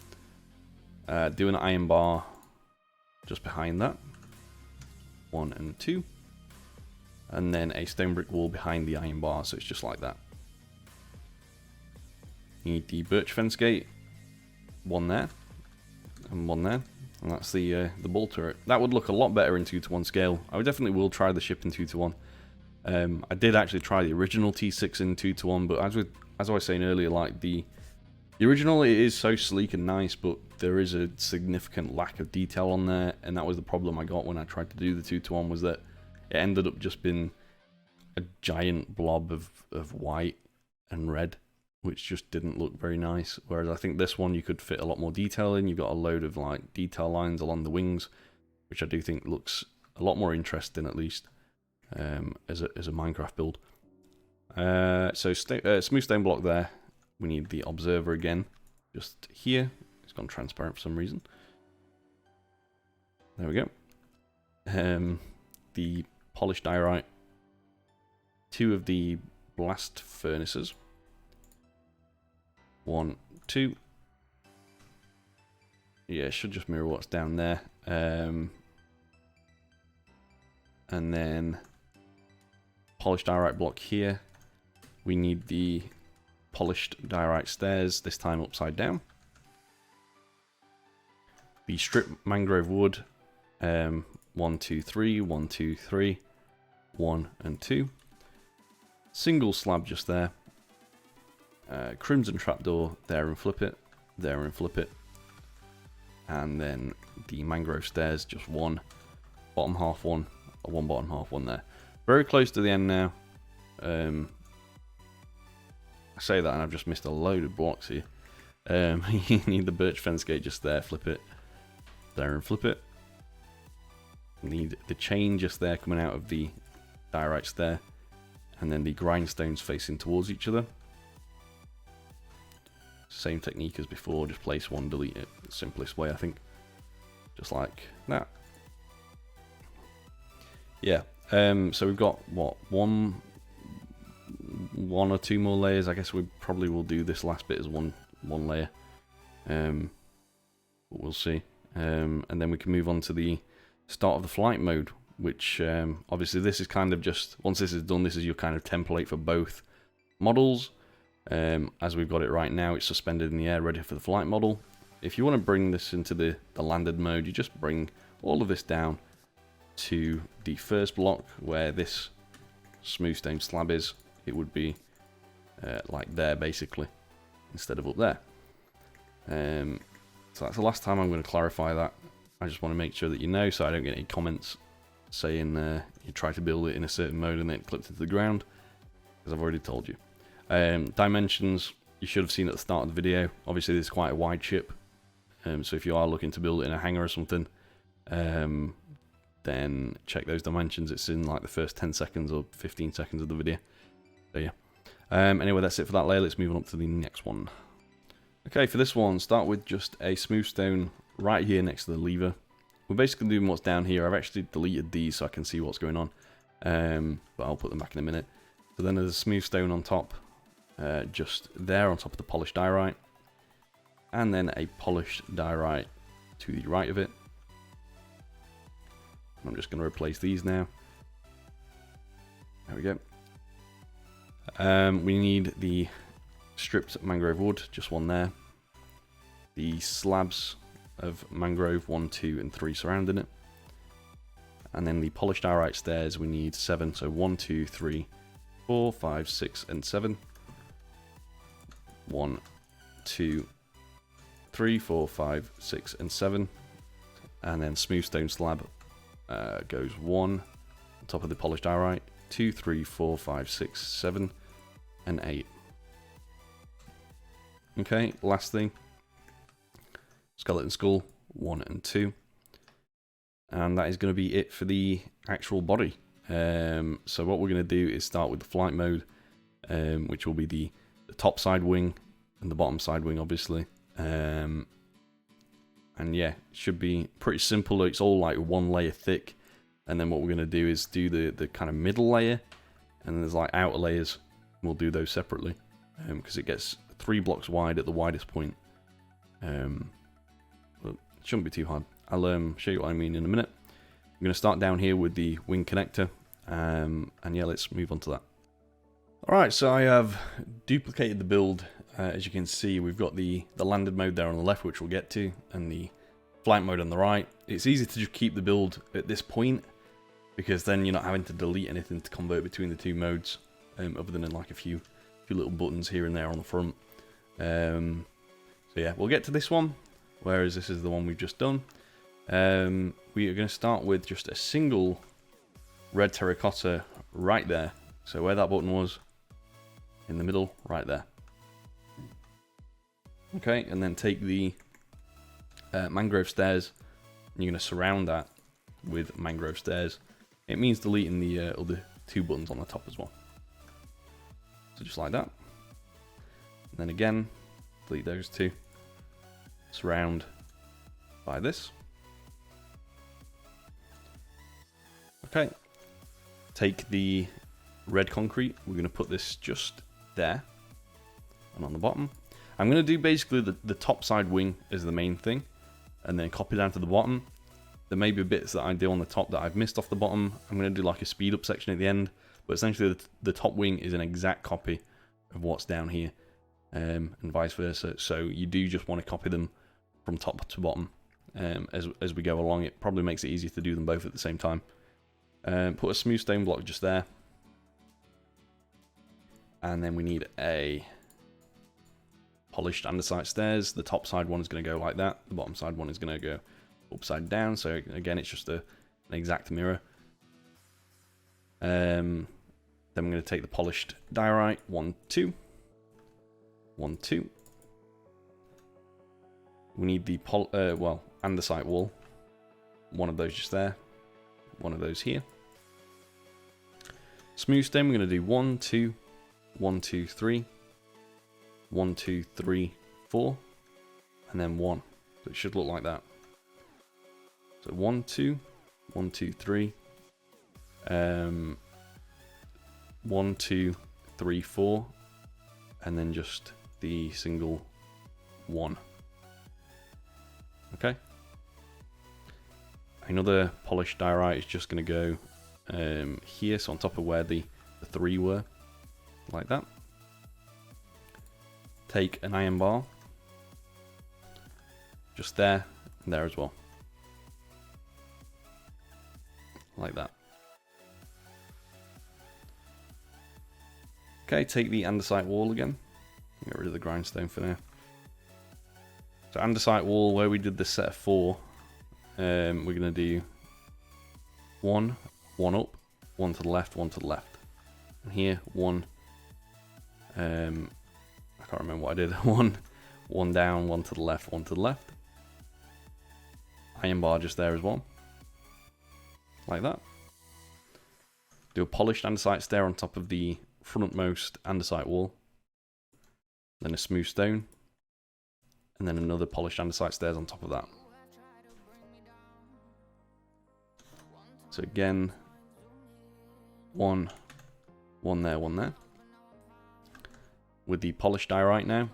Do an iron bar just behind that, 1 and 2. And then a stone brick wall behind the iron bar, so it's just like that. You need the birch fence gate, 1 there, and 1 there. And that's the ball turret. That would look a lot better in 2:1 scale. I would definitely will try the ship in 2:1. I did actually try the original T6 in 2:1, but as I was saying earlier, like the original, it is so sleek and nice, but there is a significant lack of detail on there, and that was the problem I got when I tried to do the 2:1, was that it ended up just being a giant blob of white and red, which just didn't look very nice. Whereas I think this one you could fit a lot more detail in. You've got a load of like detail lines along the wings, which I do think looks a lot more interesting, at least as a Minecraft build. So smooth stone block there. We need the observer again, just here. It's gone transparent for some reason. There we go. The polished diorite. 2 of the blast furnaces. 1, 2. Yeah, it should just mirror what's down there. And then polished diorite block here. We need the polished diorite stairs, this time upside down. The strip mangrove wood. 1, 2, 3. 1, 2, 3. 1 and 2. Single slab just there. Crimson trapdoor, there and flip it, there and flip it. And then the mangrove stairs, just 1, bottom half 1, 1 bottom half 1 there. Very close to the end now. I say that and I've just missed a load of blocks here. You need the birch fence gate just there, flip it. There and flip it. You need the chain just there coming out of the diorites there. And then the grindstones facing towards each other. Same technique as before, just place one, delete it. Simplest way, I think. Just like that. Yeah, so we've got, what, one or two more layers. I guess we probably will do this last bit as one layer. But we'll see. And then we can move on to the start of the flight mode, which obviously this is kind of just, once this is done, this is your kind of template for both models. As we've got it right now, it's suspended in the air, ready for the flight model. If you want to bring this into the landed mode, you just bring all of this down to the first block where this smooth stone slab is. It would be like there, basically, instead of up there. So that's the last time I'm going to clarify that. I just want to make sure that you know, so I don't get any comments saying you try to build it in a certain mode and then it clipped into the ground, because I've already told you. Dimensions, you should have seen at the start of the video. Obviously, this is quite a wide ship, so if you are looking to build it in a hangar or something, then check those dimensions. It's in like the first 10 seconds or 15 seconds of the video. So yeah. Anyway, that's it for that layer. Let's move on up to the next one. Okay, for this one, start with just a smooth stone right here next to the lever. We're basically doing what's down here. I've actually deleted these so I can see what's going on, but I'll put them back in a minute. So then there's a smooth stone on top, just there on top of the polished diorite, and then a polished diorite to the right of it. I'm just going to replace these now. There we go. We need the stripped mangrove wood, just one there. The slabs of mangrove, 1, 2, and 3 surrounding it. And then the polished diorite stairs, we need 7, so 1, 2, 3, 4, 5, 6, and 7. 1, 2, 3, 4, 5, 6, and 7. And then smooth stone slab goes 1 on top of the polished diorite, 2, 3, 4, 5, 6, 7, and 8. Okay, last thing. Skeleton skull, 1 and 2. And that is going to be it for the actual body. So what we're going to do is start with the flight mode, which will be the top side wing and the bottom side wing, obviously. And yeah, it should be pretty simple. It's all like one layer thick. And then what we're going to do is do the kind of middle layer. And there's like outer layers. We'll do those separately. Because it gets 3 blocks wide at the widest point. But it shouldn't be too hard. I'll show you what I mean in a minute. I'm going to start down here with the wing connector. And yeah, let's move on to that. Alright, so I have duplicated the build. As you can see, we've got the landed mode there on the left, which we'll get to, and the flight mode on the right. It's easy to just keep the build at this point, because then you're not having to delete anything to convert between the two modes, other than like a few little buttons here and there on the front. So yeah, we'll get to this one, whereas this is the one we've just done. We are going to start with just a single red terracotta right there. So where that button was, in the middle, right there. Okay, and then take the mangrove stairs, and you're going to surround that with mangrove stairs. It means deleting the other 2 buttons on the top as well. So just like that. And then again, delete those 2. Surround by this. Okay. Take the red concrete. We're going to put this just there. And on the bottom. I'm going to do basically the top side wing as the main thing. And then copy down to the bottom. There may be bits that I do on the top that I've missed off the bottom. I'm going to do like a speed up section at the end. But essentially the top wing is an exact copy of what's down here. And vice versa. So you do just want to copy them from top to bottom. As we go along, it probably makes it easier to do them both at the same time. Put a smooth stone block just there. And then we need a polished andesite stairs. The top side one is going to go like that. The bottom side one is going to go upside down. So again, it's just an exact mirror. Then we're going to take the polished diorite, 1, 2. 1, 2. We need the andesite wall. One of those just there. One of those here. Smooth stone, we're going to do 1, 2, 1, 2, 3. 1, 2, 3, 4. And then 1. So it should look like that. So 1, 2, 1, 2, 3. 1, 2, 3, 4. And then just the single 1. Okay. Another polished diorite is just going to go here, so on top of where the 3 were, like that. Take an iron bar, just there and there as well, like that. Okay, take the andesite wall again. Get rid of the grindstone for now. So andesite wall, where we did the set of 4, we're going to do 1, 1 up, 1 to the left, 1 to the left. And here, 1, I can't remember what I did, 1 down, 1 to the left, 1 to the left. Iron bar just there as well, like that. Do a polished andesite stair on top of the frontmost andesite wall. Then a smooth stone. And then another polished andesite stairs on top of that. So again, 1 there, 1 there. With the polished diorite now,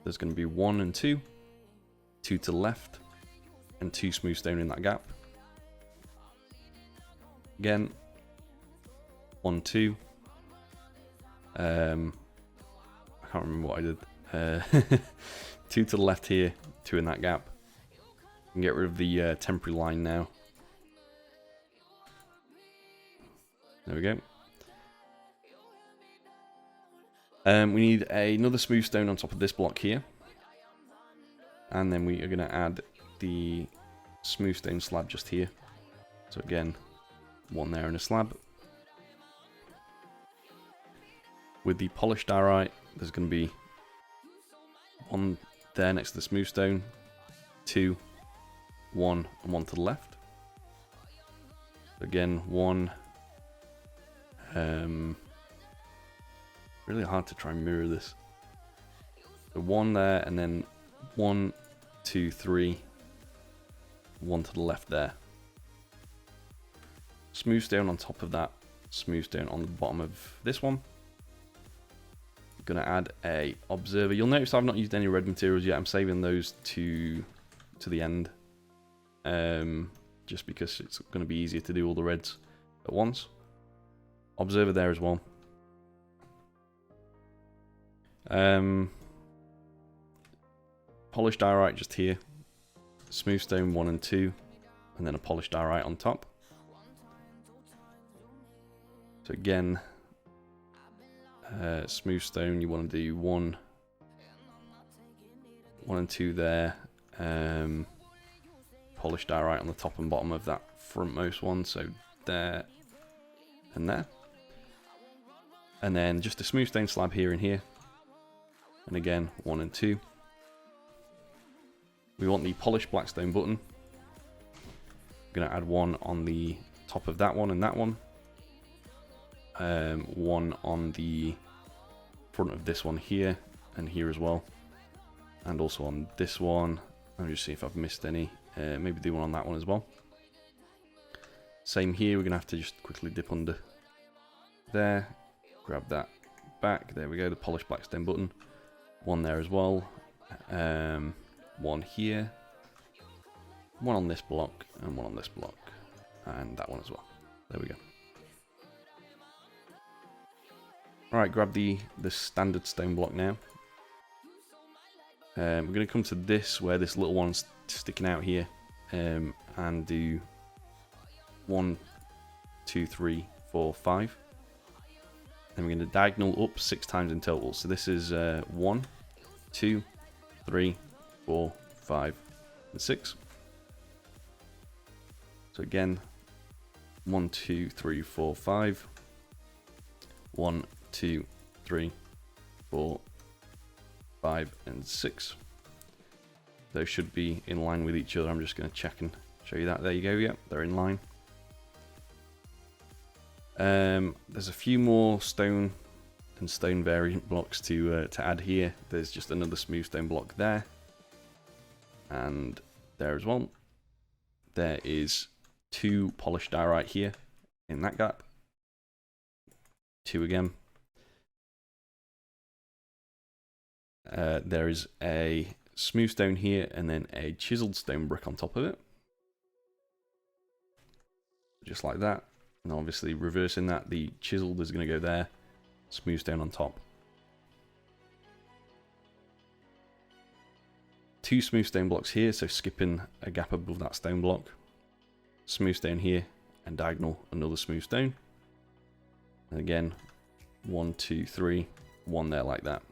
there's going to be 1 and 2. 2 to the left. And 2 smooth stone in that gap. Again, 1, 2. I can't remember what I did. 2 to the left here, 2 in that gap. And get rid of the temporary line now. There we go. We need another smooth stone on top of this block here. And then we are going to add the smooth stone slab just here. So again, 1 there and a slab. With the polished diorite, there's going to be 1 there next to the smooth stone, 2, 1, and 1 to the left. Again, 1. Really hard to try and mirror this. So 1 there, and then 1, 2, 3, 1 to the left there. Smooth stone on top of that, smooth stone on the bottom of this one. Going to add a observer. You'll notice I've not used any red materials yet. I'm saving those to the end, just because it's going to be easier to do all the reds at once. Observer there as well. Polished diorite just here. Smooth stone 1 and 2, and then a polished diorite on top. So again, smooth stone, you want to do 1 and 2 there. Polished diorite on the top and bottom of that frontmost one, so there and there. And then just a smooth stone slab here and here. And again, 1 and 2. We want the polished blackstone button. I'm going to add 1 on the top of that one and that one. 1 on the front of this one here and here as well, and also on this one. I'll just see if I've missed any. Maybe do one on that one as well. Same here, we're gonna have to just quickly dip under there, grab that back, there we go, the polished blackstone button. 1 there as well. 1 here, 1 on this block, and 1 on this block, and that one as well. There we go. Alright, grab the standard stone block now. We're going to come to this, where this little one's sticking out here, and do 1, 2, 3, 4, 5. Then we're going to diagonal up 6 times in total. So this is 1, 2, 3, 4, 5, and 6. So again, 1, 2, 3, 4, 5. 1, 2, 3, 4, 5, and 6. Those should be in line with each other. I'm just going to check and show you that. There you go. Yep, they're in line. There's a few more stone and stone variant blocks to add here. There's just another smooth stone block there, and there as well. There is 2 polished diorite here in that gap. 2 again. There is a smooth stone here and then a chiseled stone brick on top of it. Just like that. And obviously reversing that, the chiseled is going to go there, smooth stone on top. 2 smooth stone blocks here, so skipping a gap above that stone block. Smooth stone here, and diagonal another smooth stone. And again, 1, 2, 3, 1 there like that.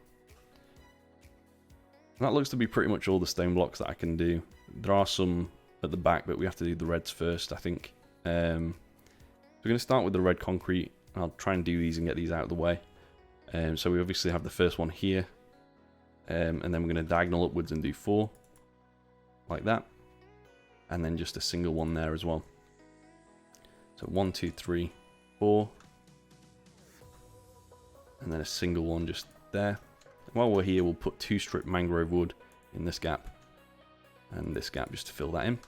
And that looks to be pretty much all the stone blocks that I can do. There are some at the back, but we have to do the reds first, I think. We're going to start with the red concrete. I'll try and do these and get these out of the way. So we obviously have the first one here. And then we're going to diagonal upwards and do 4. Like that. And then just a single one there as well. So 1, 2, 3, 4. And then a single one just there. And while we're here, we'll put 2 strip mangrove wood in this gap. And this gap just to fill that in.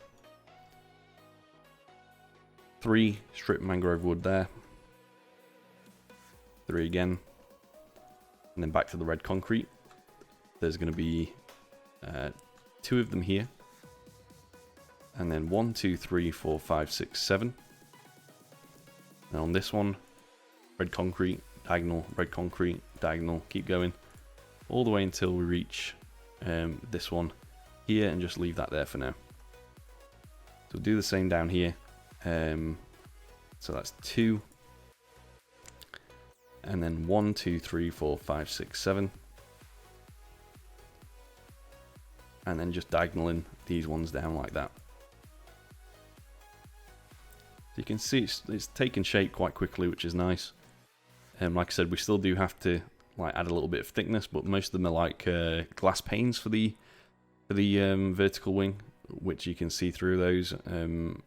3 strip mangrove wood there. 3 again. And then back to the red concrete. There's going to be 2 of them here. And then 1, 2, 3, 4, 5, 6, 7. And on this one, red concrete, diagonal, red concrete, diagonal, keep going. All the way until we reach this one here and just leave that there for now. So we'll do the same down here. So that's 2. And then 1, 2, 3, 4, 5, 6, 7. And then just diagonaling these ones down like that. So you can see it's taken shape quite quickly, which is nice. Like I said, we still do have to like add a little bit of thickness, but most of them are like glass panes for the vertical wing, which you can see through those and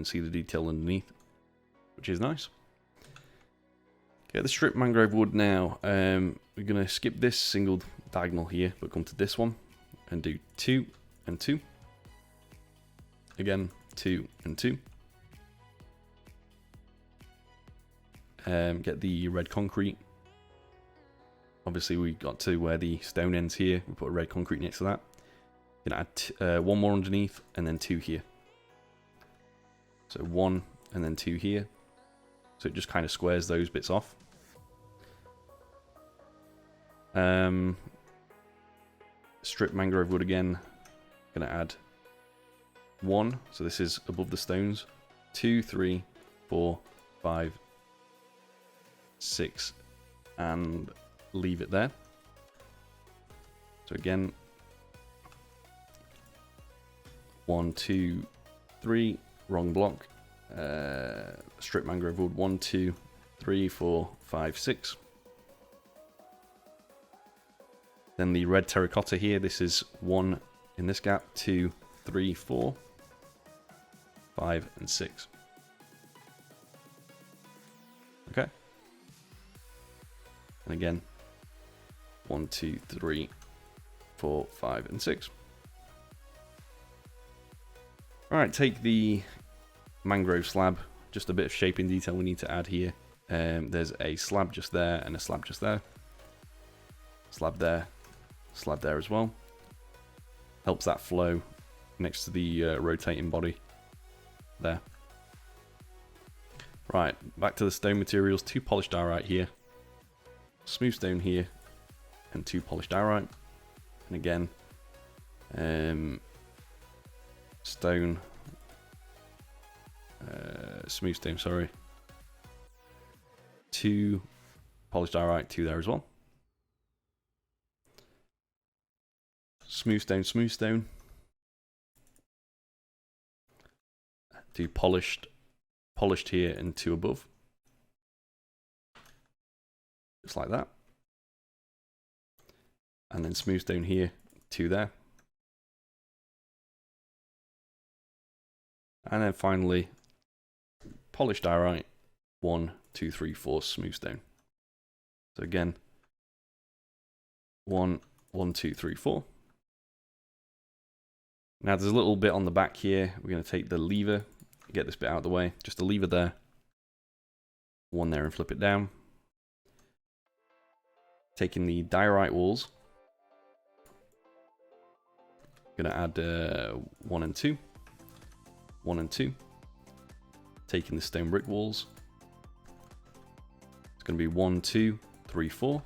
see the detail underneath, which is nice. Get the strip mangrove wood now. We're going to skip this single diagonal here, but come to this one and do 2 and 2. Again, 2 and 2. Get the red concrete. Obviously, we got to where the stone ends here. We put a red concrete next to that. Gonna add 1 more underneath and then 2 here. So 1 and then 2 here. So it just kind of squares those bits off. Strip mangrove wood again. Gonna add 1. So this is above the stones. 2, 3, 4, 5, 6, and leave it there. So again, 1, 2, 3, wrong block. Strip mangrove wood, 1, 2, 3, 4, 5, 6. Then the red terracotta here, this is 1 in this gap, 2, 3, 4, 5, and 6. Okay. And again, 1, 2, 3, 4, 5, and 6. Alright, take the mangrove slab, just a bit of shaping detail we need to add here. There's a slab just there and a slab just there. Slab there as well. Helps that flow next to the rotating body there. Right, back to the stone materials. 2 polished diorite here. Smooth stone here. And 2 polished diorite. And again, stone. Smooth stone, sorry. 2 polished diorite, 2 there as well. Smooth stone, smooth stone. Do polished here and 2 above. just like that. And then smooth stone here, 2 there. And then finally, polished diorite, 1, 2, 3, 4 smooth stone. So again, 1, 1, 2, 3, 4. Now there's a little bit on the back here. We're going to take the lever, get this bit out of the way. Just a lever there. 1 there and flip it down. Taking the diorite walls. Going to add 1 and 2. 1 and 2. Taking the stone brick walls. It's going to be 1, 2, 3, 4.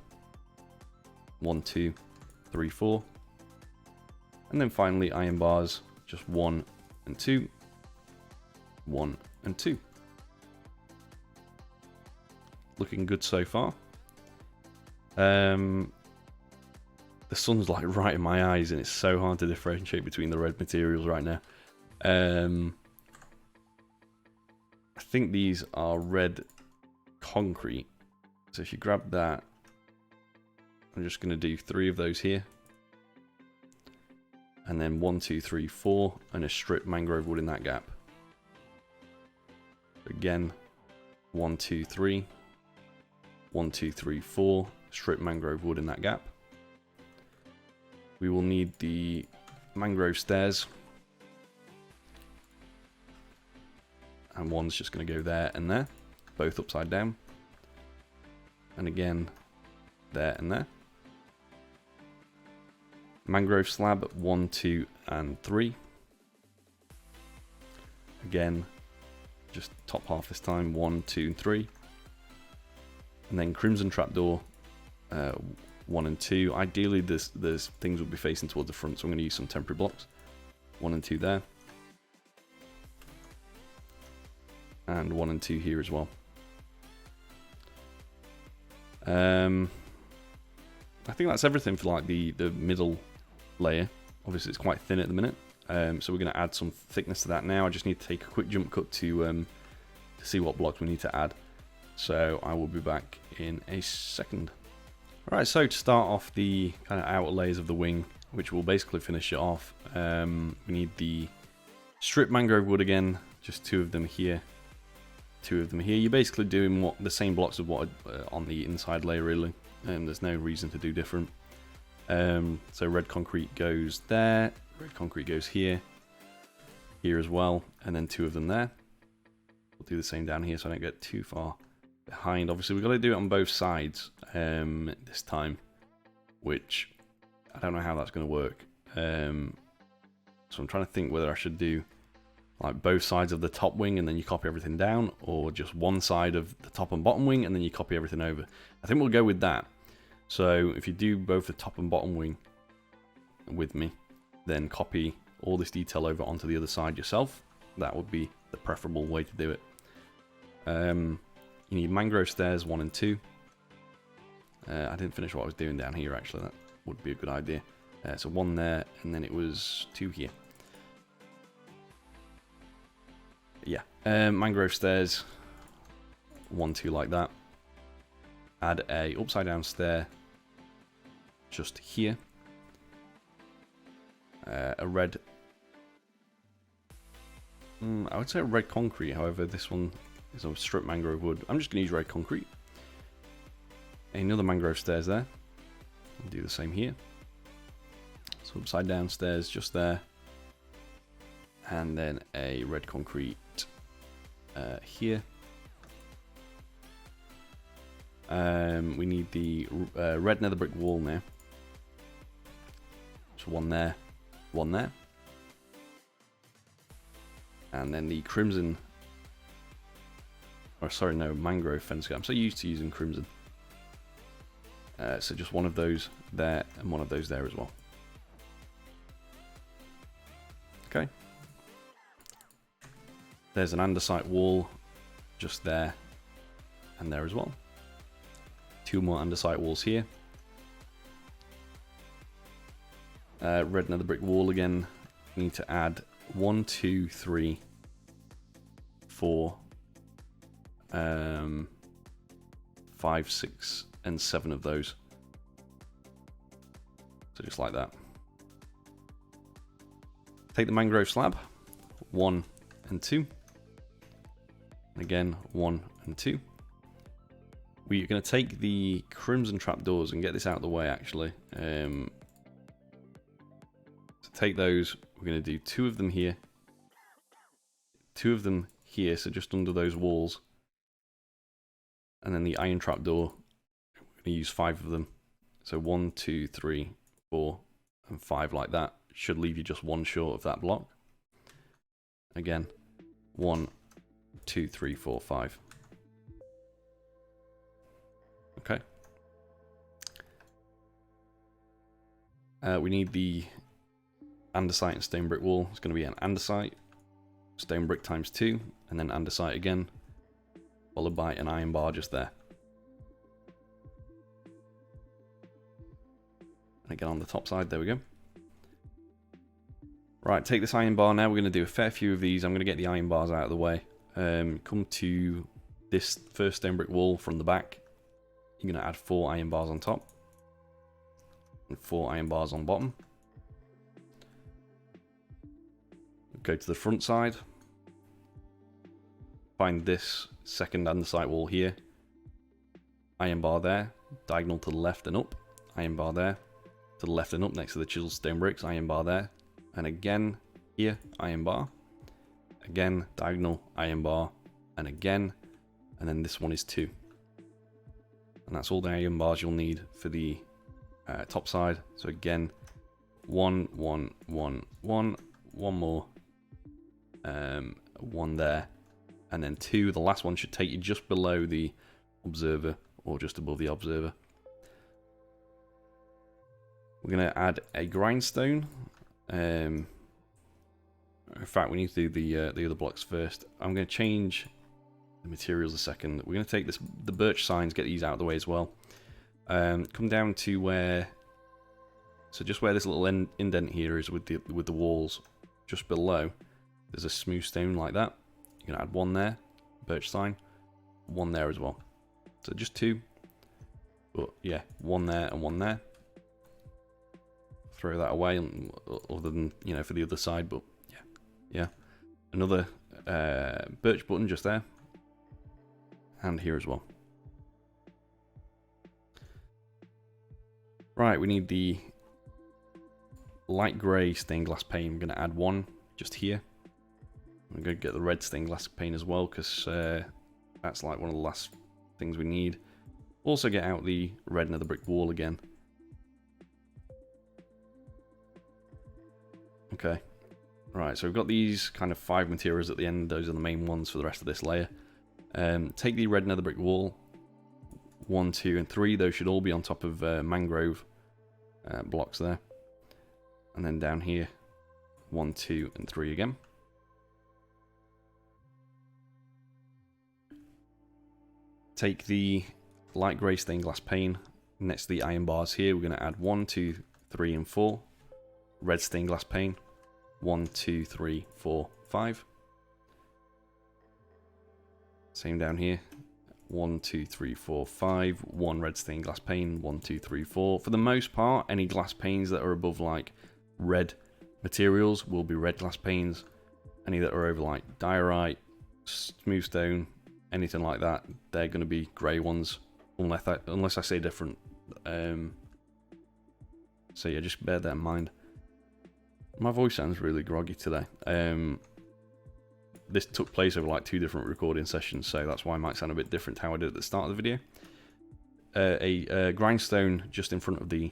1, 2, 3, 4. And then finally iron bars, just 1 and 2. 1 and 2. Looking good so far. The sun's like right in my eyes and it's so hard to differentiate between the red materials right now. I think these are red concrete. So if you grab that, I'm just going to do 3 of those here. And then 1, 2, 3, 4, and a strip mangrove wood in that gap. Again, 1, 2, 3. 1, 2, 3, 4, strip mangrove wood in that gap. We will need the mangrove stairs. And one's just going to go there and there, both upside down. And again, there and there. Mangrove slab, 1, 2, and 3. Again, just top half this time, 1, 2, and 3. And then crimson trapdoor, 1 and 2. Ideally, this things will be facing towards the front, so I'm going to use some temporary blocks. 1 and 2 there. And 1 and 2 here as well. I think that's everything for like the middle layer. Obviously it's quite thin at the minute, so we're going to add some thickness to that now. I just need to take a quick jump cut to see what blocks we need to add. So I will be back in a second. Alright, so to start off the kind of outer layers of the wing, which will basically finish it off, we need the strip mangrove wood again, just 2 of them here. 2 of them here. You're basically doing the same blocks of what on the inside layer really, and there's no reason to do different. So red concrete goes there, red concrete goes here, here as well, and then 2 of them there. We'll do the same down here so I don't get too far behind. Obviously we've got to do it on both sides this time, which I don't know how that's going to work. So I'm trying to think whether I should do like both sides of the top wing and then you copy everything down, or just one side of the top and bottom wing and then you copy everything over. I think we'll go with that. So if you do both the top and bottom wing with me, then copy all this detail over onto the other side yourself. That would be the preferable way to do it. You need mangrove stairs 1 and 2. I didn't finish what I was doing down here actually. That would be a good idea. So 1 there, and then it was 2 here. Yeah, mangrove stairs 1, 2 like that. Add a upside down stair just here. A red, I would say a red concrete, however this one is a strip mangrove wood. I'm just going to use red concrete. Another mangrove stairs there. I'll do the same here. So upside down stairs just there. And then a red concrete here. We need the red nether brick wall now. So 1 there, 1 there. And then the crimson, or sorry, no, mangrove fence gate. I'm so used to using crimson. So just 1 of those there and 1 of those there as well. Okay. There's an andesite wall just there and there as well. 2 more andesite walls here. Red nether brick wall again. Need to add 1, 2, 3, 4, 5, 6, and 7 of those. So just like that. Take the mangrove slab, 1 and 2. Again, 1 and 2. We're going to take the crimson trapdoors and get this out of the way, actually. To take those, we're going to do 2 of them here. 2 of them here, so just under those walls. And then the iron trapdoor, we're going to use 5 of them. So 1, 2, 3, 4, and 5 like that. Should leave you just 1 short of that block. Again, 1, 2, 3, 4, 5. Okay. We need the andesite and stone brick wall. It's going to be an andesite, stone brick times 2, and then andesite again, followed by an iron bar just there. And again on the top side, there we go. Right, take this iron bar now. We're going to do a fair few of these. I'm going to get the iron bars out of the way. Come to this first stone brick wall from the back. You're going to add 4 iron bars on top. And 4 iron bars on bottom. Go to the front side. Find this second andesite wall here. Iron bar there. Diagonal to the left and up. Iron bar there. To the left and up next to the chiseled stone bricks. Iron bar there. And again here. Iron bar. Again diagonal iron bar. And again. And then this one is 2. And that's all the iron bars you'll need for the top side. So again, 1, 1, 1, 1, 1 more, 1 there, and then 2. The last one should take you just below the observer, or just above the observer. We're going to add a grindstone. In fact, we need to do the other blocks first. I'm going to change the materials a second. We're going to take the birch signs, get these out of the way as well. Come down to where, so just where this little indent here is with the walls, just below, there's a smooth stone like that. You're going to add 1 there, birch sign, 1 there as well. So just 2, but yeah, 1 there and 1 there. Throw that away, other than, you know, for the other side, but yeah. Another birch button just there. And here as well. Right, we need the light grey stained glass pane. I'm going to add 1 just here. I'm going to get the red stained glass pane as well, because that's like one of the last things we need. Also get out the red nether brick wall again. Okay. Right, so we've got these kind of 5 materials at the end. Those are the main ones for the rest of this layer. Take the red nether brick wall, 1, 2, and 3. Those should all be on top of mangrove blocks there. And then down here, 1, 2, and 3 again. Take the light grey stained glass pane next to the iron bars here. We're going to add 1, 2, 3, and 4. Red stained glass pane, 1, 2, 3, 4, 5. Same down here. 1, 2, 3, 4, 5. 1 red stained glass pane. 1, 2, 3, 4. For the most part, any glass panes that are above like red materials will be red glass panes. Any that are over like diorite, smooth stone, anything like that, they're going to be grey ones, unless I say different. So yeah, just bear that in mind. My voice sounds really groggy today. This took place over like 2 different recording sessions, so that's why it might sound a bit different to how I did at the start of the video. A grindstone just in front of the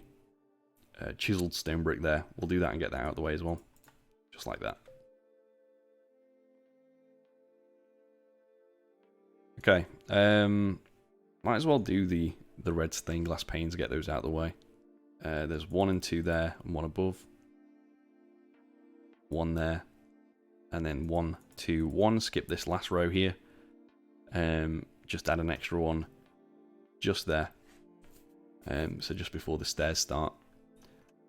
chiseled stone brick there. We'll do that and get that out of the way as well. Just like that. Okay. Might as well do the red stained glass panes, get those out of the way. There's 1 and 2 there, and 1 above. 1 there. And then 1, 2, 1. Skip this last row here. Just add an extra one just there. So just before the stairs start.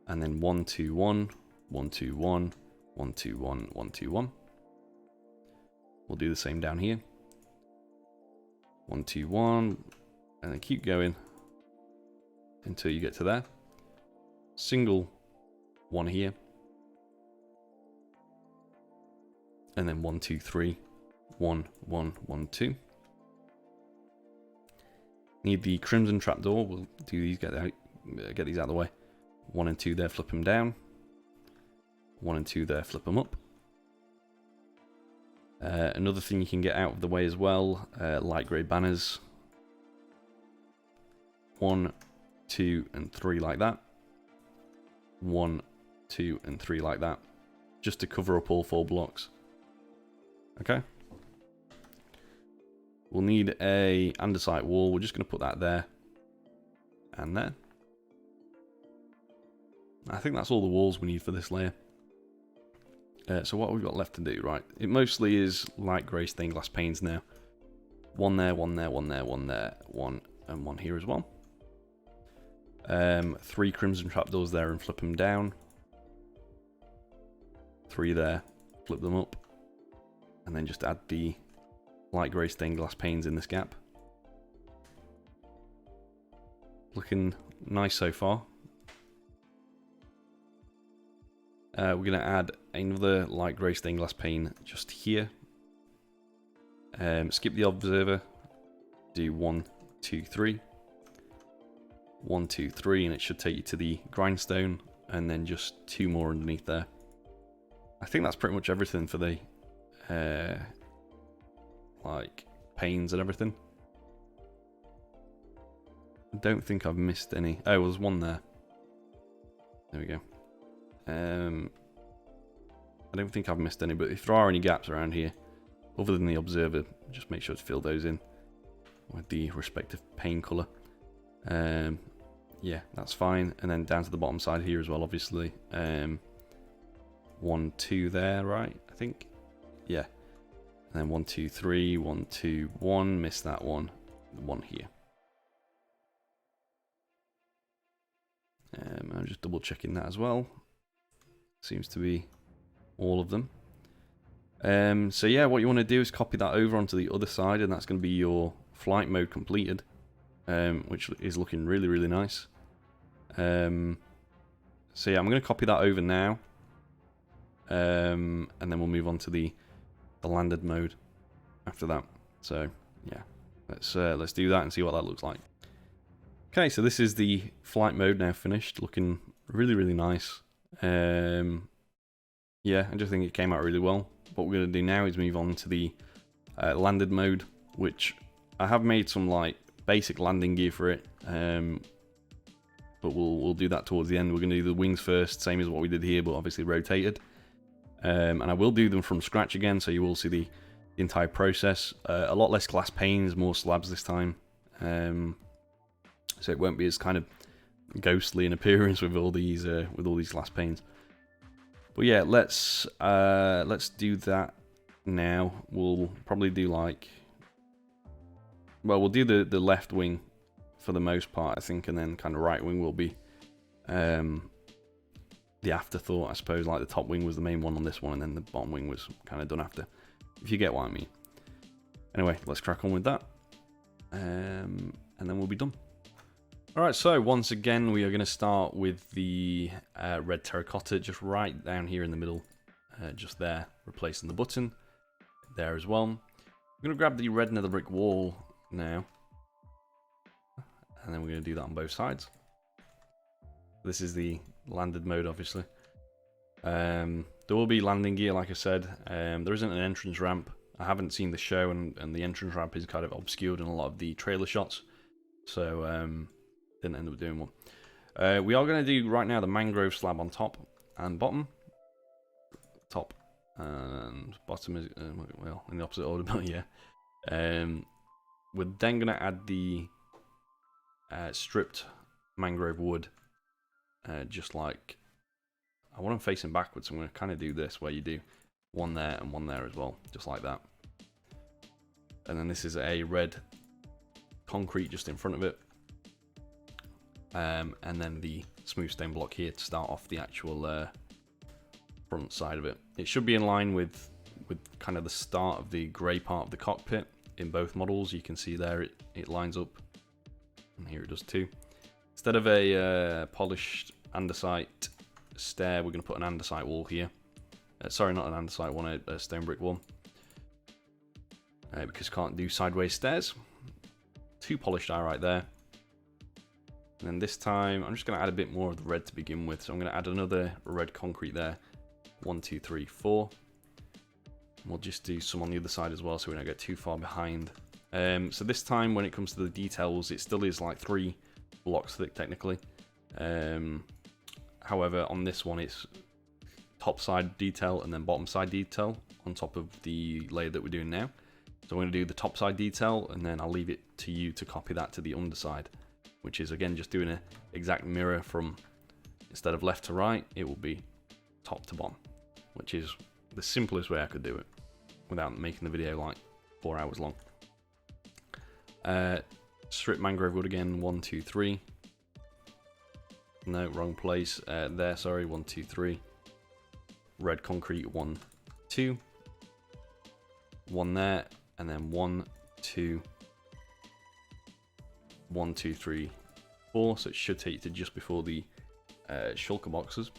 And then 1, 2, 1. 1, 2, 1. 1, 2, 1. 1, 2, 1. We'll do the same down here. 1, 2, 1. And then keep going. until you get to there. Single one here. And then 1, 2, 3. 1, 1, 1, 2. Need the crimson trapdoor. We'll do these, get these out of the way. 1 and 2 there, flip them down. 1 and 2 there, flip them up. Another thing you can get out of the way as well, light grey banners. 1, 2, and 3 like that. 1, 2, and 3 like that. Just to cover up all 4 blocks. Okay. We'll need a andesite wall. We're just going to put that there. And there. I think that's all the walls we need for this layer. So what we've got left to do, right? It mostly is light grey stained glass panes now. 1 there, 1 there, 1 there, 1 there, 1 and 1 here as well. 3 crimson trapdoors there and flip them down. 3 there, flip them up. And then just add the light grey stained glass panes in this gap. Looking nice so far. We're going to add another light grey stained glass pane just here. Skip the observer. Do 1, 2, 3. 1, 2, 3, and it should take you to the grindstone, and then just 2 more underneath there. I think that's pretty much everything for the like panes and everything. I don't think I've missed any. Oh, well, there's one there. There we go. I don't think I've missed any, but if there are any gaps around here, other than the observer, just make sure to fill those in with the respective pane colour. Yeah, that's fine. And then down to the bottom side here as well, obviously. 1, 2 there, right? I think. Yeah. And then 1, 2, 3, 1, 2, 1. Missed that one. 1 here. I'm just double checking that as well. Seems to be all of them. So yeah, what you want to do is copy that over onto the other side, and that's going to be your flight mode completed, which is looking really, really nice. So yeah, I'm going to copy that over now, and then we'll move on to the landed mode after that. So yeah, let's do that and see what that looks like. Okay, so this is the flight mode now finished, looking really, really nice. Yeah, I just think it came out really well. What we're going to do now is move on to the landed mode, which I have made some like basic landing gear for it, but we'll do that towards the end. We're going to do the wings first, same as what we did here, but obviously rotated. And I will do them from scratch again, so you will see the entire process. A lot less glass panes, more slabs this time, so it won't be as kind of ghostly in appearance with all these glass panes. But yeah, let's do that now. We'll probably do like, well, we'll do the left wing for the most part, I think, and then kind of right wing will be the afterthought, I suppose. Like the top wing was the main one on this one, and then the bottom wing was kind of done after, if you get what I mean. Anyway, let's crack on with that, and then we'll be done. Alright, so once again we are going to start with the red terracotta, just right down here in the middle, just there, replacing the button there as well. I'm going to grab the red nether brick wall now, and then we're going to do that on both sides. This is the landed mode, obviously. There will be landing gear, like I said. There isn't an entrance ramp. I haven't seen the show, and the entrance ramp is kind of obscured in a lot of the trailer shots, so didn't end up doing one. We are going to do right now the mangrove slab on top and bottom. Top and bottom is, well, in the opposite order, but yeah. We're then going to add the stripped mangrove wood, just like, I want them facing backwards, so I'm going to kind of do this, where you do one there and one there as well, just like that. And then this is a red concrete just in front of it. And then the smooth stone block here to start off the actual front side of it. It should be in line with kind of the start of the grey part of the cockpit in both models. You can see there it lines up, and here it does too. Instead of a polished andesite stair, we're going to put an andesite wall here. Sorry, not an andesite one, a stone brick wall. Because can't do sideways stairs. 2 polished diorite there. And then this time, I'm just going to add a bit more of the red to begin with. So I'm going to add another red concrete there. 1, 2, 3, 4. We'll just do some on the other side as well, so we don't get too far behind. So this time, when it comes to the details, it still is like 3 blocks thick, technically. However, on this one, it's top side detail and then bottom side detail on top of the layer that we're doing now. So I'm going to do the top side detail, and then I'll leave it to you to copy that to the underside, which is, again, just doing an exact mirror from, instead of left to right, it will be top to bottom, which is the simplest way I could do it without making the video like 4 hours long. Strip mangrove wood again, 1, 2, 3. No, wrong place. There, sorry, 1, 2, 3. Red concrete, 1, 2. 1 there, and then 1, 2. 1, 2, 3, 4. So it should take you to just before the shulker boxes.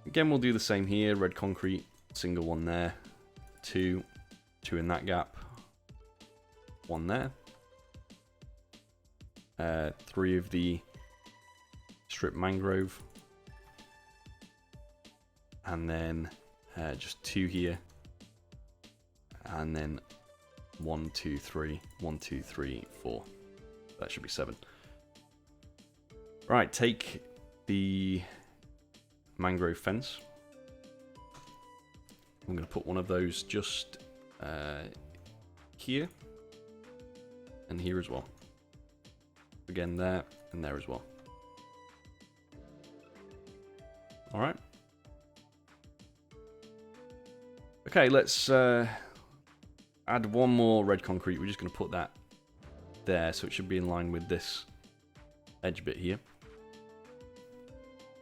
Again, we'll do the same here. Red concrete, single 1 there. 2 in that gap. 1 there. 3 of the strip mangrove. And then just 2 here. And then 1, 2, 3. 1, 2, 3, 4. That should be 7. Right, take the mangrove fence. I'm going to put one of those just here and here as well. Again, there and there as well. All right. Okay, let's add one more red concrete. We're just going to put that there, so it should be in line with this edge bit here.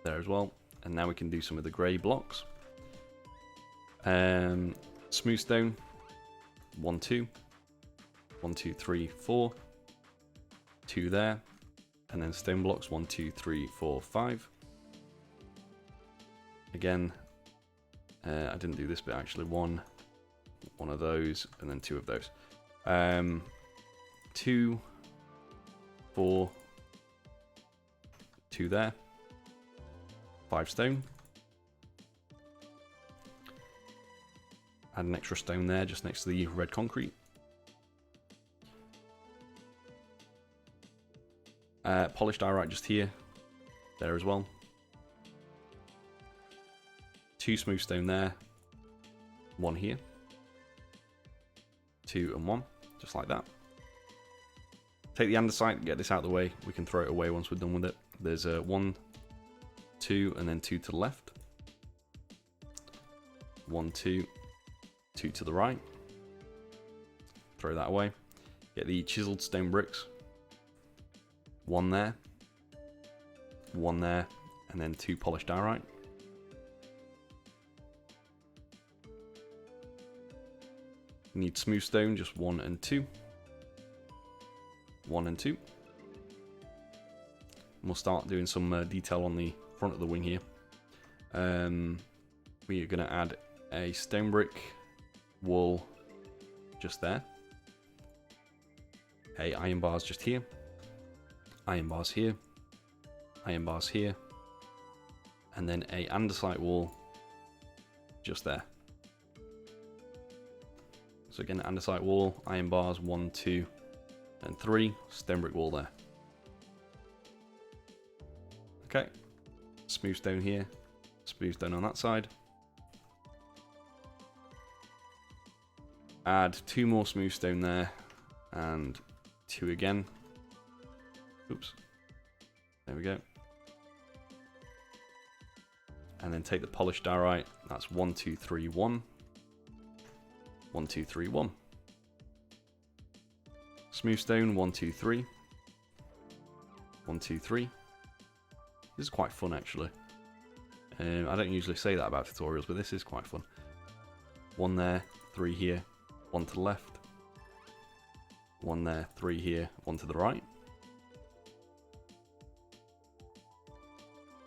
There as well. And now we can do some of the grey blocks. Smooth stone. 1, 2. 1, 2, 3, 4. 2 there. And then stone blocks. 1, 2, 3, 4, 5. Again, I didn't do this bit actually. One of those, and then 2 of those. 2, 4. 2 there. 5 stone. Add an extra stone there, just next to the red concrete. Polished diorite just here. There as well. 2 smooth stone there. 1 here. 2 and 1, just like that. Take the andesite, get this out of the way. We can throw it away once we're done with it. There's 1, 2, and then 2 to the left. 1, 2, 2 to the right. Throw that away. Get the chiseled stone bricks. 1 there. 1 there. And then 2 polished diorite. Need smooth stone, just 1 and 2. 1 and 2. And we'll start doing some detail on the front of the wing here. We are going to add a stone brick wall just there. Okay, iron bars just here. Iron bars here. Iron bars here. And then a andesite wall just there. So again, andesite wall, iron bars, 1, 2, and 3. Stone brick wall there. Okay. Smooth stone here. Smooth stone on that side. Add 2 more smooth stone there. And 2 again. Oops. There we go. And then take the polished diorite. That's 1, 2, 3, 1. 1, 2, 3, 1. Smooth stone, 1, 2, 3. 1, 2, 3. This is quite fun actually. I don't usually say that about tutorials, but this is quite fun. 1 there, 3 here, 1 to the left. 1 there, 3 here, 1 to the right.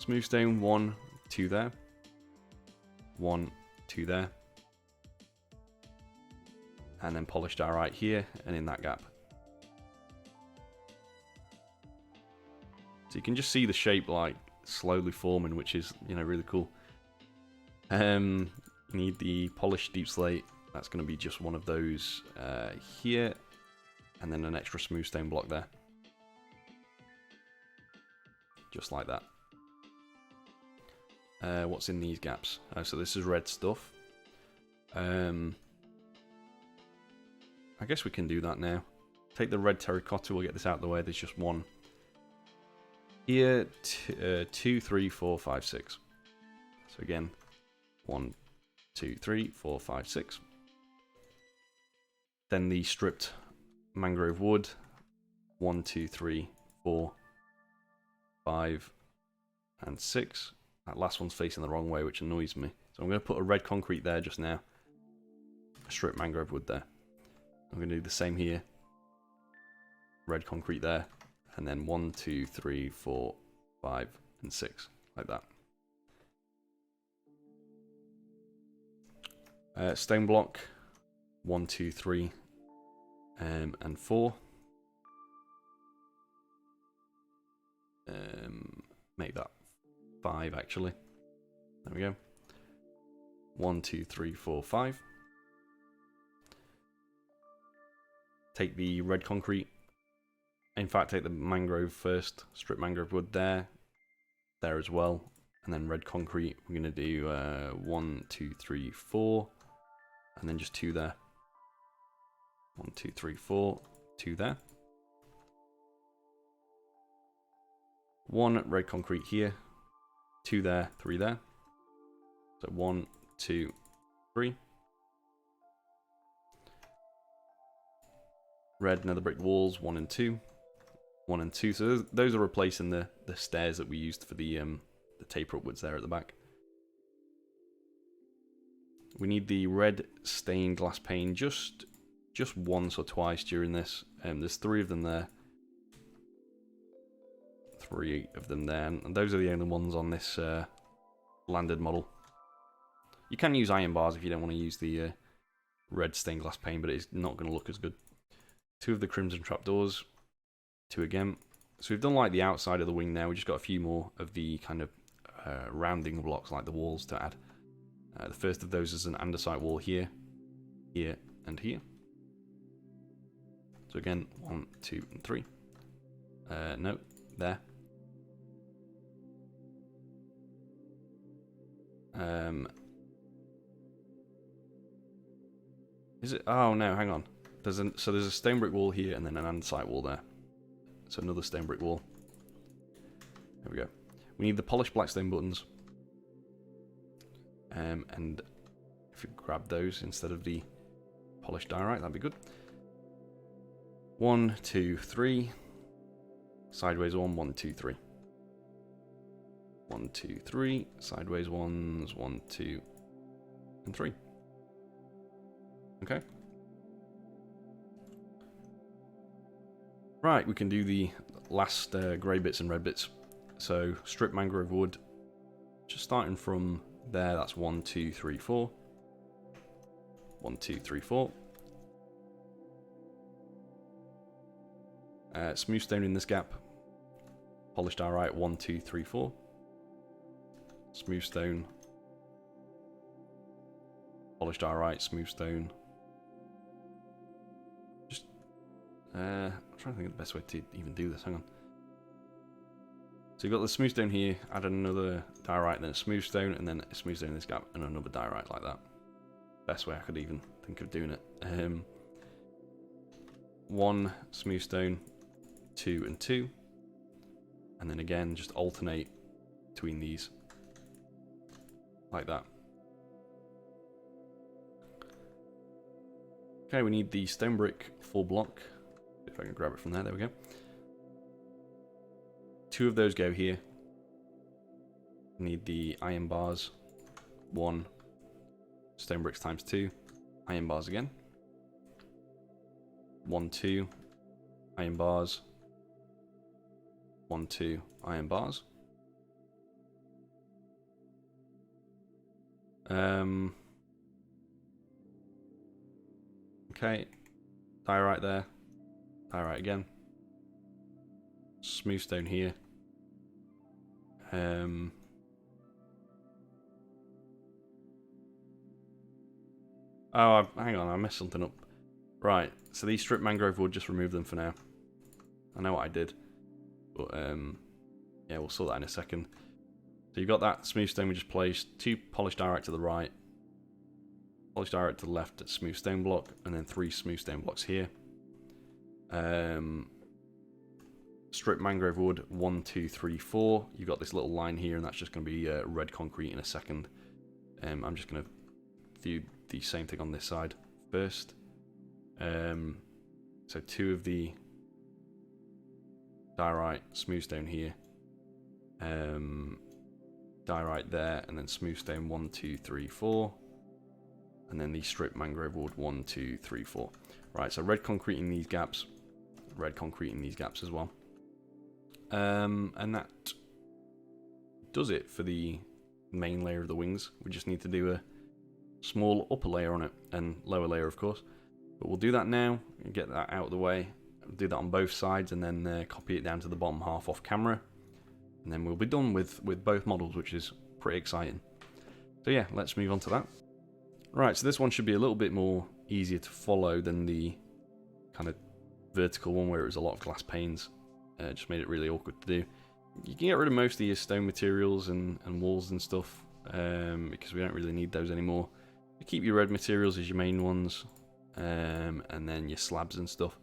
Smooth stone, 1, 2 there. 1, 2 there. And then polished diorite here and in that gap. So you can just see the shape like slowly forming, which is, you know, really cool. You need the polished deep slate. That's going to be just one of those here, and then an extra smooth stone block there. Just like that. What's in these gaps? So this is red stuff. I guess we can do that now. Take the red terracotta, we'll get this out of the way. There's just one. Here, 2, 3, 4, 5, 6. So again, 1, 2, 3, 4, 5, 6. Then the stripped mangrove wood. 1, 2, 3, 4, 5, and 6. That last one's facing the wrong way, which annoys me. So I'm going to put a red concrete there just now. A stripped mangrove wood there. I'm going to do the same here. Red concrete there. And then 1, 2, 3, 4, 5, and 6. Like that. Stone block. 1, 2, 3, and 4. Make that 5 actually. There we go. 1, 2, 3, 4, 5. Take the red concrete. In fact, take the mangrove first. Strip mangrove wood there. There as well. And then red concrete. We're going to do 1, 2, 3, 4. And then just 2 there. 1, 2, 3, 4. 2 there. 1 red concrete here. 2 there. 3 there. So 1, 2, 3. Red nether brick walls, 1 and 2. 1 and 2. So those are replacing the stairs that we used for the taper upwards there at the back. We need the red stained glass pane just once or twice during this. There's 3 of them there. 3 of them there, and those are the only ones on this landed model. You can use iron bars if you don't want to use the red stained glass pane, but it's not going to look as good. 2 of the crimson trapdoors. 2 again. So we've done like the outside of the wing now. We just got a few more of the kind of rounding blocks like the walls to add. The first of those is an andesite wall here, here, and here. So again, 1, 2, and 3. No, there. Is it? Oh no, hang on. So there's a stone brick wall here and then an andesite wall there. So another stone brick wall. There we go. We need the polished blackstone buttons. And if you grab those instead of the polished diorite, that'd be good. 1, 2, 3. Sideways 1, 1, 2, 3. 1, 2, 3. Sideways ones, 1, 2, and 3. Okay. Right, we can do the last grey bits and red bits. So, strip mangrove wood. Just starting from there, that's 1, 2, 3, 4. 1, 2, 3, 4. Smooth stone in this gap. Polished diorite, 1, 2, 3, 4. Smooth stone. Polished diorite, smooth stone. I'm trying to think of the best way to even do this. Hang on. So you've got the smooth stone here, add another diorite, then a smooth stone, and then a smooth stone in this gap, and another diorite like that. Best way I could even think of doing it. 1 smooth stone, 2 and 2, and then again just alternate between these like that. Okay, we need the stone brick full block. If I can grab it from there, there we go. 2 of those go here. Need the iron bars. 1 stone bricks times 2. Iron bars again. 1, 2 iron bars. 1, 2 iron bars. Okay, diorite there, diorite again, smooth stone here. Oh, hang on, I messed something up. Right, so these strip mangrove wood, just remove them for now. I know what I did, but yeah, we'll sort that in a second. So you've got that smooth stone we just placed, 2 polished diorite to the right, polished diorite to the left at smooth stone block, and then 3 smooth stone blocks here. Strip mangrove wood, 1, 2, 3, 4. You've got this little line here, and that's just going to be red concrete in a second. I'm just going to do the same thing on this side first. So 2 of the diorite, smooth stone here, diorite there, and then smooth stone 1, 2, 3, 4, and then the strip mangrove wood 1, 2, 3, 4. Right, so red concrete in these gaps, red concrete in these gaps as well, and that does it for the main layer of the wings. We just need to do a small upper layer on it and lower layer, of course. But we'll do that now and get that out of the way. Do that on both sides and then copy it down to the bottom half off camera. And then we'll be done with both models, which is pretty exciting. So yeah, let's move on to that. Right, so this one should be a little bit more easier to follow than the kind of vertical one where it was a lot of glass panes. Just made it really awkward to do. You can get rid of most of your stone materials and walls and stuff because we don't really need those anymore. You keep your red materials as your main ones, and then your slabs and stuff.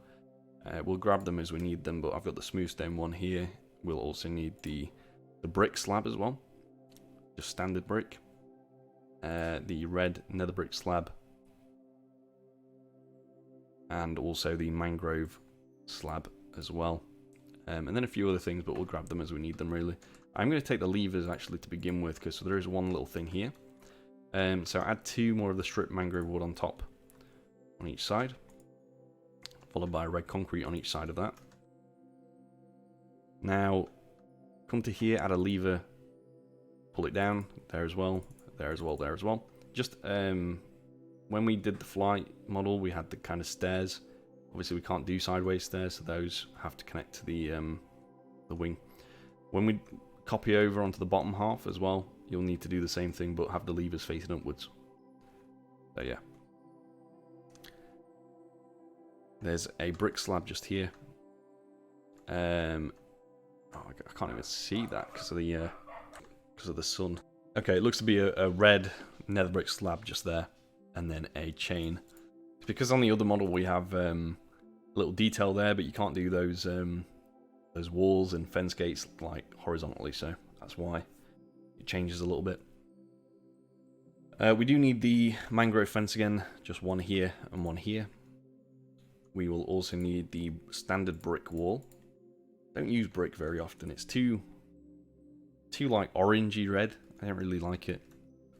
We'll grab them as we need them, but I've got the smooth stone one here. We'll also need the brick slab as well, just standard brick. The red nether brick slab, and also the mangrove slab as well. And then a few other things, but we'll grab them as we need them really. I'm going to take the levers actually to begin with, because there is one little thing here. So add 2 more of the strip mangrove wood on top, on each side, followed by red concrete on each side of that. Now, come to here, add a lever, pull it down, there as well, there as well, there as well. Just, when we did the flight model, we had the kind of stairs. Obviously we can't do sideways stairs, so those have to connect to the wing. When we copy over onto the bottom half as well, you'll need to do the same thing, but have the levers facing upwards. So yeah. There's a brick slab just here. Oh, I can't even see that because of the sun. Okay, it looks to be a red nether brick slab just there, and then a chain. It's because on the other model we have a little detail there, but you can't do those walls and fence gates like horizontally, so that's why it changes a little bit. We do need the mangrove fence again, just one here and one here. We will also need the standard brick wall. Don't use brick very often. It's too like orangey red. I don't really like it.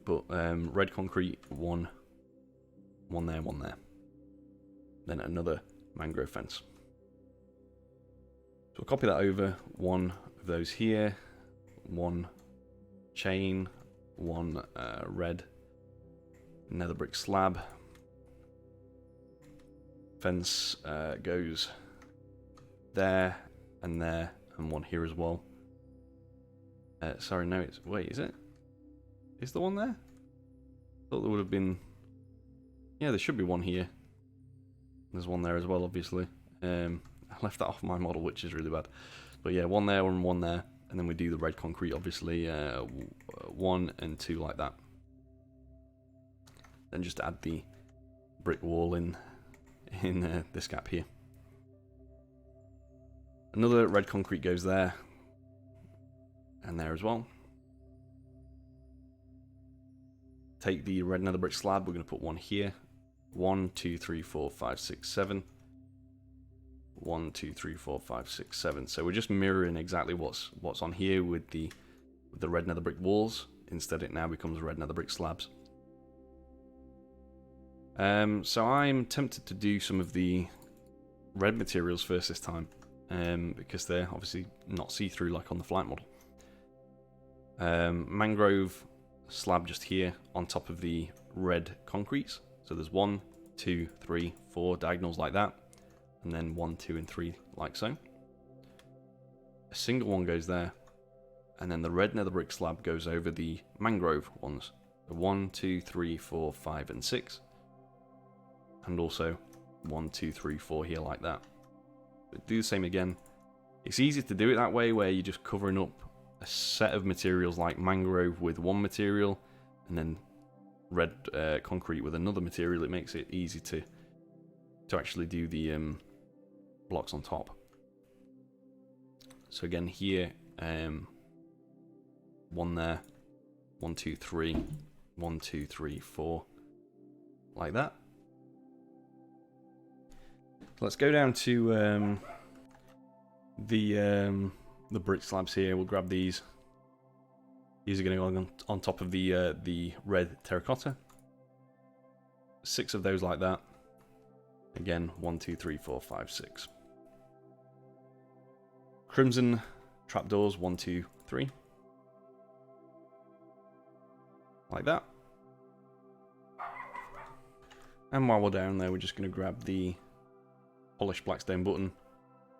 But red concrete, one there, one there. Then another mangrove fence. So we'll copy that over. One of those here. One chain. One red nether brick slab. Fence goes there, and one here as well. Sorry, no, wait, is it? Is the one there? I thought there would have been... Yeah, there should be one here. There's one there as well, obviously. I left that off my model, which is really bad. But yeah, one there and one there. And then we do the red concrete, obviously. 1 and 2 like that. Then just add the brick wall in this gap here. Another red concrete goes there. And there as well. Take the red nether brick slab, we're going to put one here. 1, 2, 3, 4, 5, 6, 7. 1, 2, 3, 4, 5, 6, 7. So we're just mirroring exactly what's on here with the red nether brick walls. Instead it now becomes red nether brick slabs. So I'm tempted to do some of the red materials first this time. Because they're obviously not see-through like on the flight model. Mangrove slab just here on top of the red concretes. So there's 1, 2, 3, 4 diagonals like that, and then 1, 2, and 3 like so. A single one goes there, and then the red nether brick slab goes over the mangrove ones. So 1, 2, 3, 4, 5, and 6, and also 1, 2, 3, 4 here like that. But do the same again. It's easy to do it that way, where you're just covering up a set of materials like mangrove with one material, and then red concrete with another material. It makes it easy to actually do the blocks on top. So again here, 1 there, 1, 2, 3, 1, 2, 3, 4, like that. Let's go down to the brick slabs here. We'll grab these. These are going to go on top of the red terracotta. 6 of those like that. Again, 1, 2, 3, 4, 5, 6. Crimson trapdoors, 1, 2, 3. Like that. And while we're down there, we're just going to grab the polished blackstone button.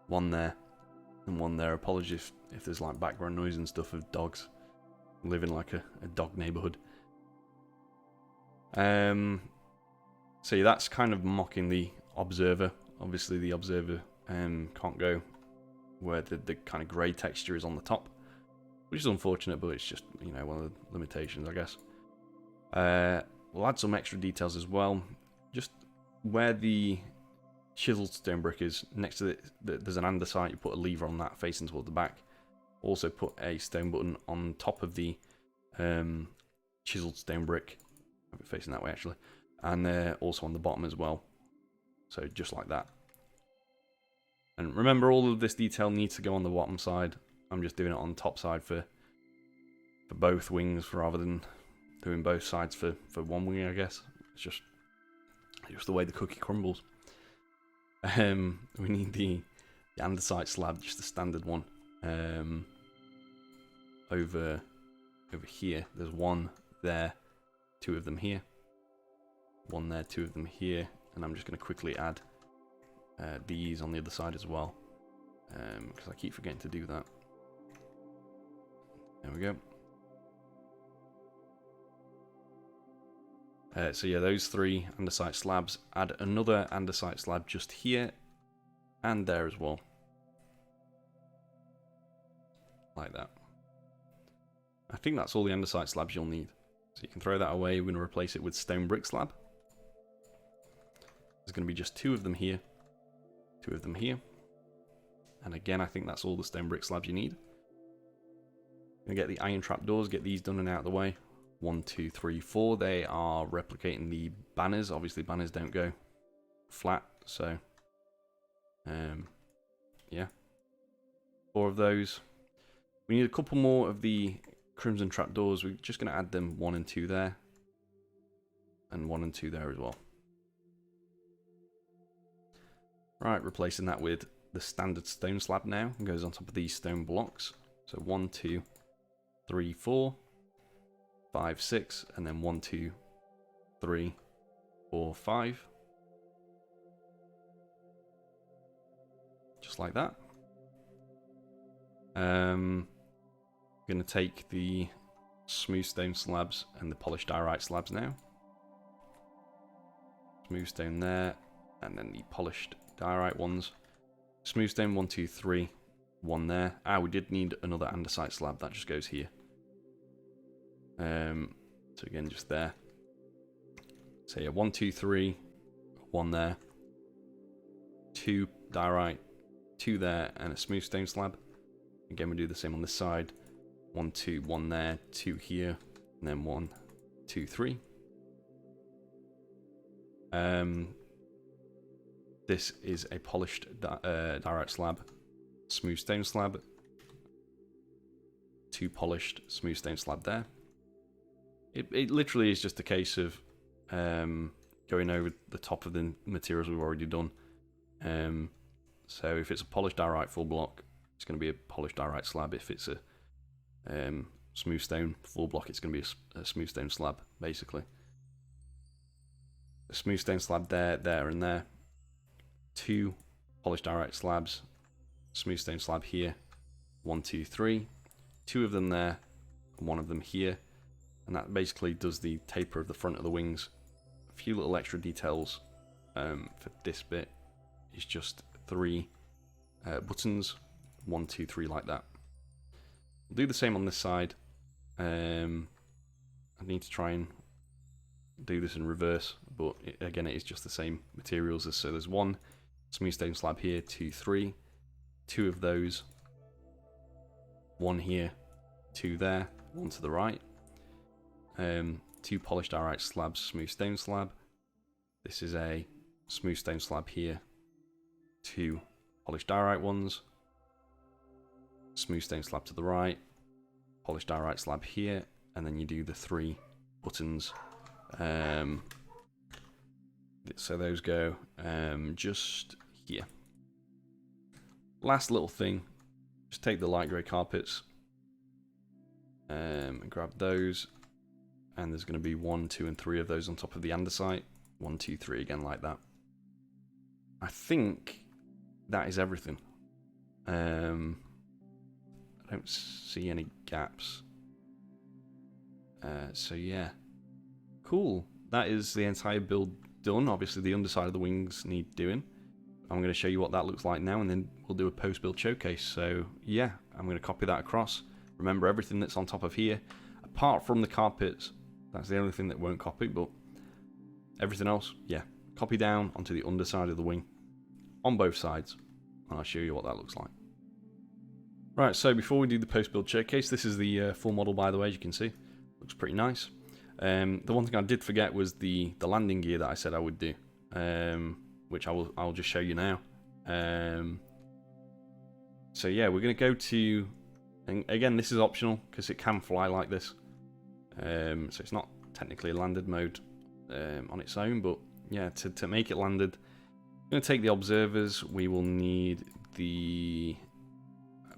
1 there, and 1 there. Apologies if there's like background noise and stuff of dogs. I live in like a dog neighborhood. So yeah, that's kind of mocking the observer. Obviously the observer can't go where the kind of grey texture is on the top, which is unfortunate, but it's just, you know, one of the limitations, I guess. We'll add some extra details as well. Just where the chiseled stone brick is, next to it, there's an andesite. You put a lever on that facing toward the back. Also put a stone button on top of the chiseled stone brick, facing that way actually, and also on the bottom as well. So just like that. And remember, all of this detail needs to go on the bottom side. I'm just doing it on the top side for both wings rather than doing both sides for one wing, I guess. It's just the way the cookie crumbles. We need the andesite slab, just the standard one. Over here, there's 1 there, 2 of them here, 1 there, 2 of them here, and I'm just going to quickly add these on the other side as well, because I keep forgetting to do that. There we go. So yeah, those 3 andesite slabs. Add another andesite slab just here and there as well, like that. I think that's all the andesite slabs you'll need. So you can throw that away. We're going to replace it with stone brick slab. There's going to be just 2 of them here, 2 of them here. And again, I think that's all the stone brick slabs you need. Going to get the iron trapdoors, get these done and out of the way. 1, 2, 3, 4. They are replicating the banners. Obviously, banners don't go flat, so yeah. 4 of those. We need a couple more of the crimson trapdoors. We're just going to add them 1 and 2 there, and 1 and 2 there as well. Right, replacing that with the standard stone slab now. It goes on top of these stone blocks. So 1, 2, 3, 4, 5, 6, and then 1, 2, 3, 4, 5. Just like that. Going to take the smooth stone slabs and the polished diorite slabs now. Smooth stone there, and then the polished diorite ones. Smooth stone 1, 2, 3, 1 there. We did need another andesite slab. That just goes here. So again, just there. So yeah, 1, 2, 3, 1 there. 2 diorite, 2 there, and a smooth stone slab. Again, we do the same on this side. 1, 2, 1 there, 2 here, and then 1, 2, 3. This is a polished diorite slab, smooth stone slab, 2 polished smooth stone slab there. It literally is just a case of going over the top of the materials we've already done. So if it's a polished diorite full block, it's going to be a polished diorite slab. If it's a smooth stone. Full block, it's going to be a smooth stone slab, basically. A smooth stone slab there, there, and there. 2 polished diorite slabs. Smooth stone slab here. 1, 2, 3. 2 of them there, and 1 of them here. And that basically does the taper of the front of the wings. A few little extra details for this bit is just 3 buttons. 1, 2, 3 like that. We'll do the same on this side. I need to try and do this in reverse, but again it is just the same materials. So there's 1 smooth stone slab here, 2, 3. 2 of those. 1 here, 2 there, 1 to the right. 2 polished diorite slabs, smooth stone slab. This is a smooth stone slab here. 2 polished diorite ones. Smooth stone slab to the right. Polished diorite slab here, and then you do the 3 buttons. So those go just here. Last little thing, just take the light grey carpets and grab those, and there's going to be 1, 2, and 3 of those on top of the andesite. 1, 2, 3 again like that. I think that is everything. I don't see any gaps. So yeah, cool. That is the entire build done. Obviously the underside of the wings need doing. I'm going to show you what that looks like now, and then we'll do a post-build showcase. So yeah, I'm going to copy that across. Remember, everything that's on top of here, apart from the carpets, that's the only thing that won't copy, but everything else, yeah, copy down onto the underside of the wing on both sides, and I'll show you what that looks like. Right, so before we do the post-build showcase, this is the full model, by the way, as you can see. Looks pretty nice. The one thing I did forget was the landing gear that I said I would do, which I'll just show you now. So yeah, we're going to go to, and again, this is optional because it can fly like this. So it's not technically a landed mode on its own, but yeah, to make it landed, I'm going to take the observers. We will need the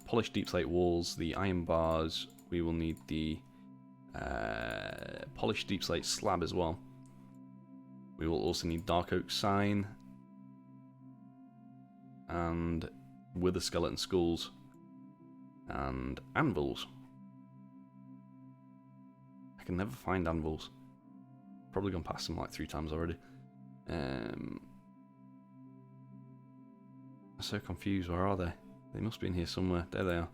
polished deep slate walls, the iron bars. We will need the polished deep slate slab as well. We will also need dark oak sign and wither skeleton skulls and anvils. I can never find anvils. Probably gone past them like 3 times already. I'm so confused. Where are they? They must be in here somewhere. There they are.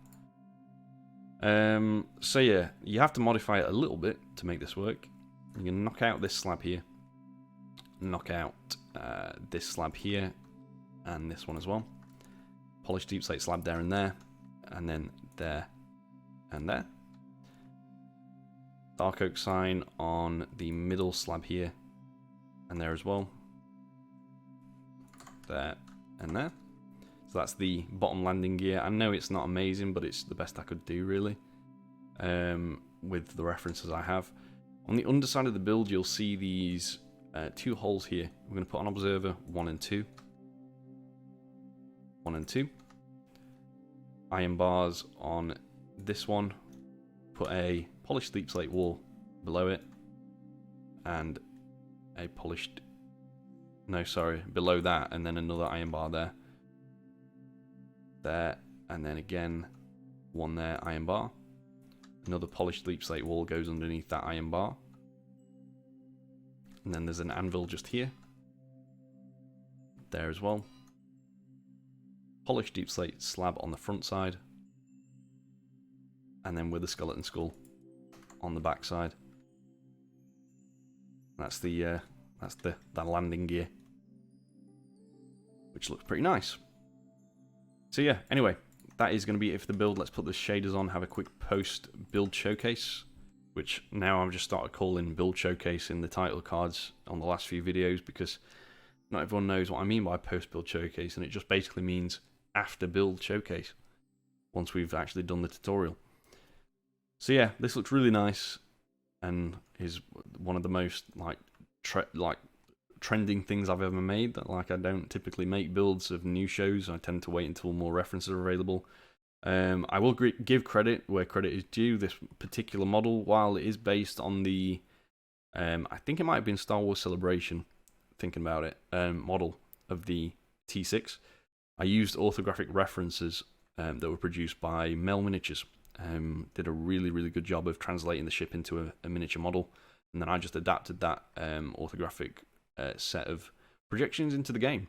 So yeah, you have to modify it a little bit to make this work. You can knock out this slab here, knock out this slab here, and this one as well. Polished deep slate slab there, and then there and there. Dark oak sign on the middle slab here, and there as well. There and there. So that's the bottom landing gear. I know it's not amazing, but it's the best I could do, really, with the references I have. On the underside of the build, you'll see these 2 holes here. We're going to put on observer 1 and 2. 1 and 2. Iron bars on this one. Put a polished deep slate wall below it. And a polished... No, sorry, below that, and then another iron bar there. There, and then again, 1 there, iron bar. Another polished deep slate wall goes underneath that iron bar. And then there's an anvil just here. There as well. Polished deep slate slab on the front side. And then with a skeleton skull on the back side. That's the landing gear, which looks pretty nice. So yeah, anyway, that is going to be it for the build. Let's put the shaders on, have a quick post-build showcase, which now I've just started calling build showcase in the title cards on the last few videos, because not everyone knows what I mean by post-build showcase, and it just basically means after build showcase, once we've actually done the tutorial. So yeah, this looks really nice, and is one of the most trending things I've ever made. That I don't typically make builds of new shows. I tend to wait until more references are available. I will give credit where credit is due. This particular model, while it is based on the, I think it might have been Star Wars Celebration, thinking about it, model of the T6, I used orthographic references that were produced by Mel Miniatures. Did a really, really good job of translating the ship into a miniature model, and then I just adapted that orthographic set of projections into the game.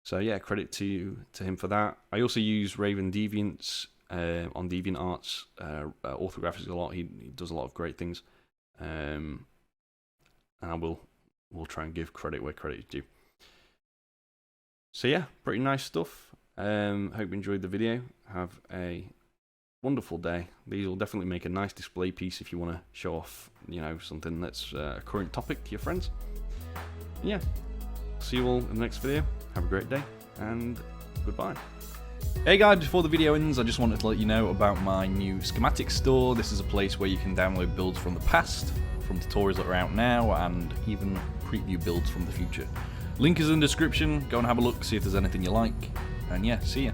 So yeah, credit to him for that. I also use Raven Deviant's on DeviantArt's orthographics a lot. He does a lot of great things, and I will try and give credit where credit is due. So yeah, pretty nice stuff. Hope you enjoyed the video. Have a wonderful day. These will definitely make a nice display piece if you want to show off, something that's a current topic to your friends. Yeah, see you all in the next video. Have a great day, and goodbye. Hey guys, before the video ends, I just wanted to let you know about my new schematic store. This is a place where you can download builds from the past, from tutorials that are out now, and even preview builds from the future. Link is in the description. Go and have a look, see if there's anything you like, and yeah, see ya.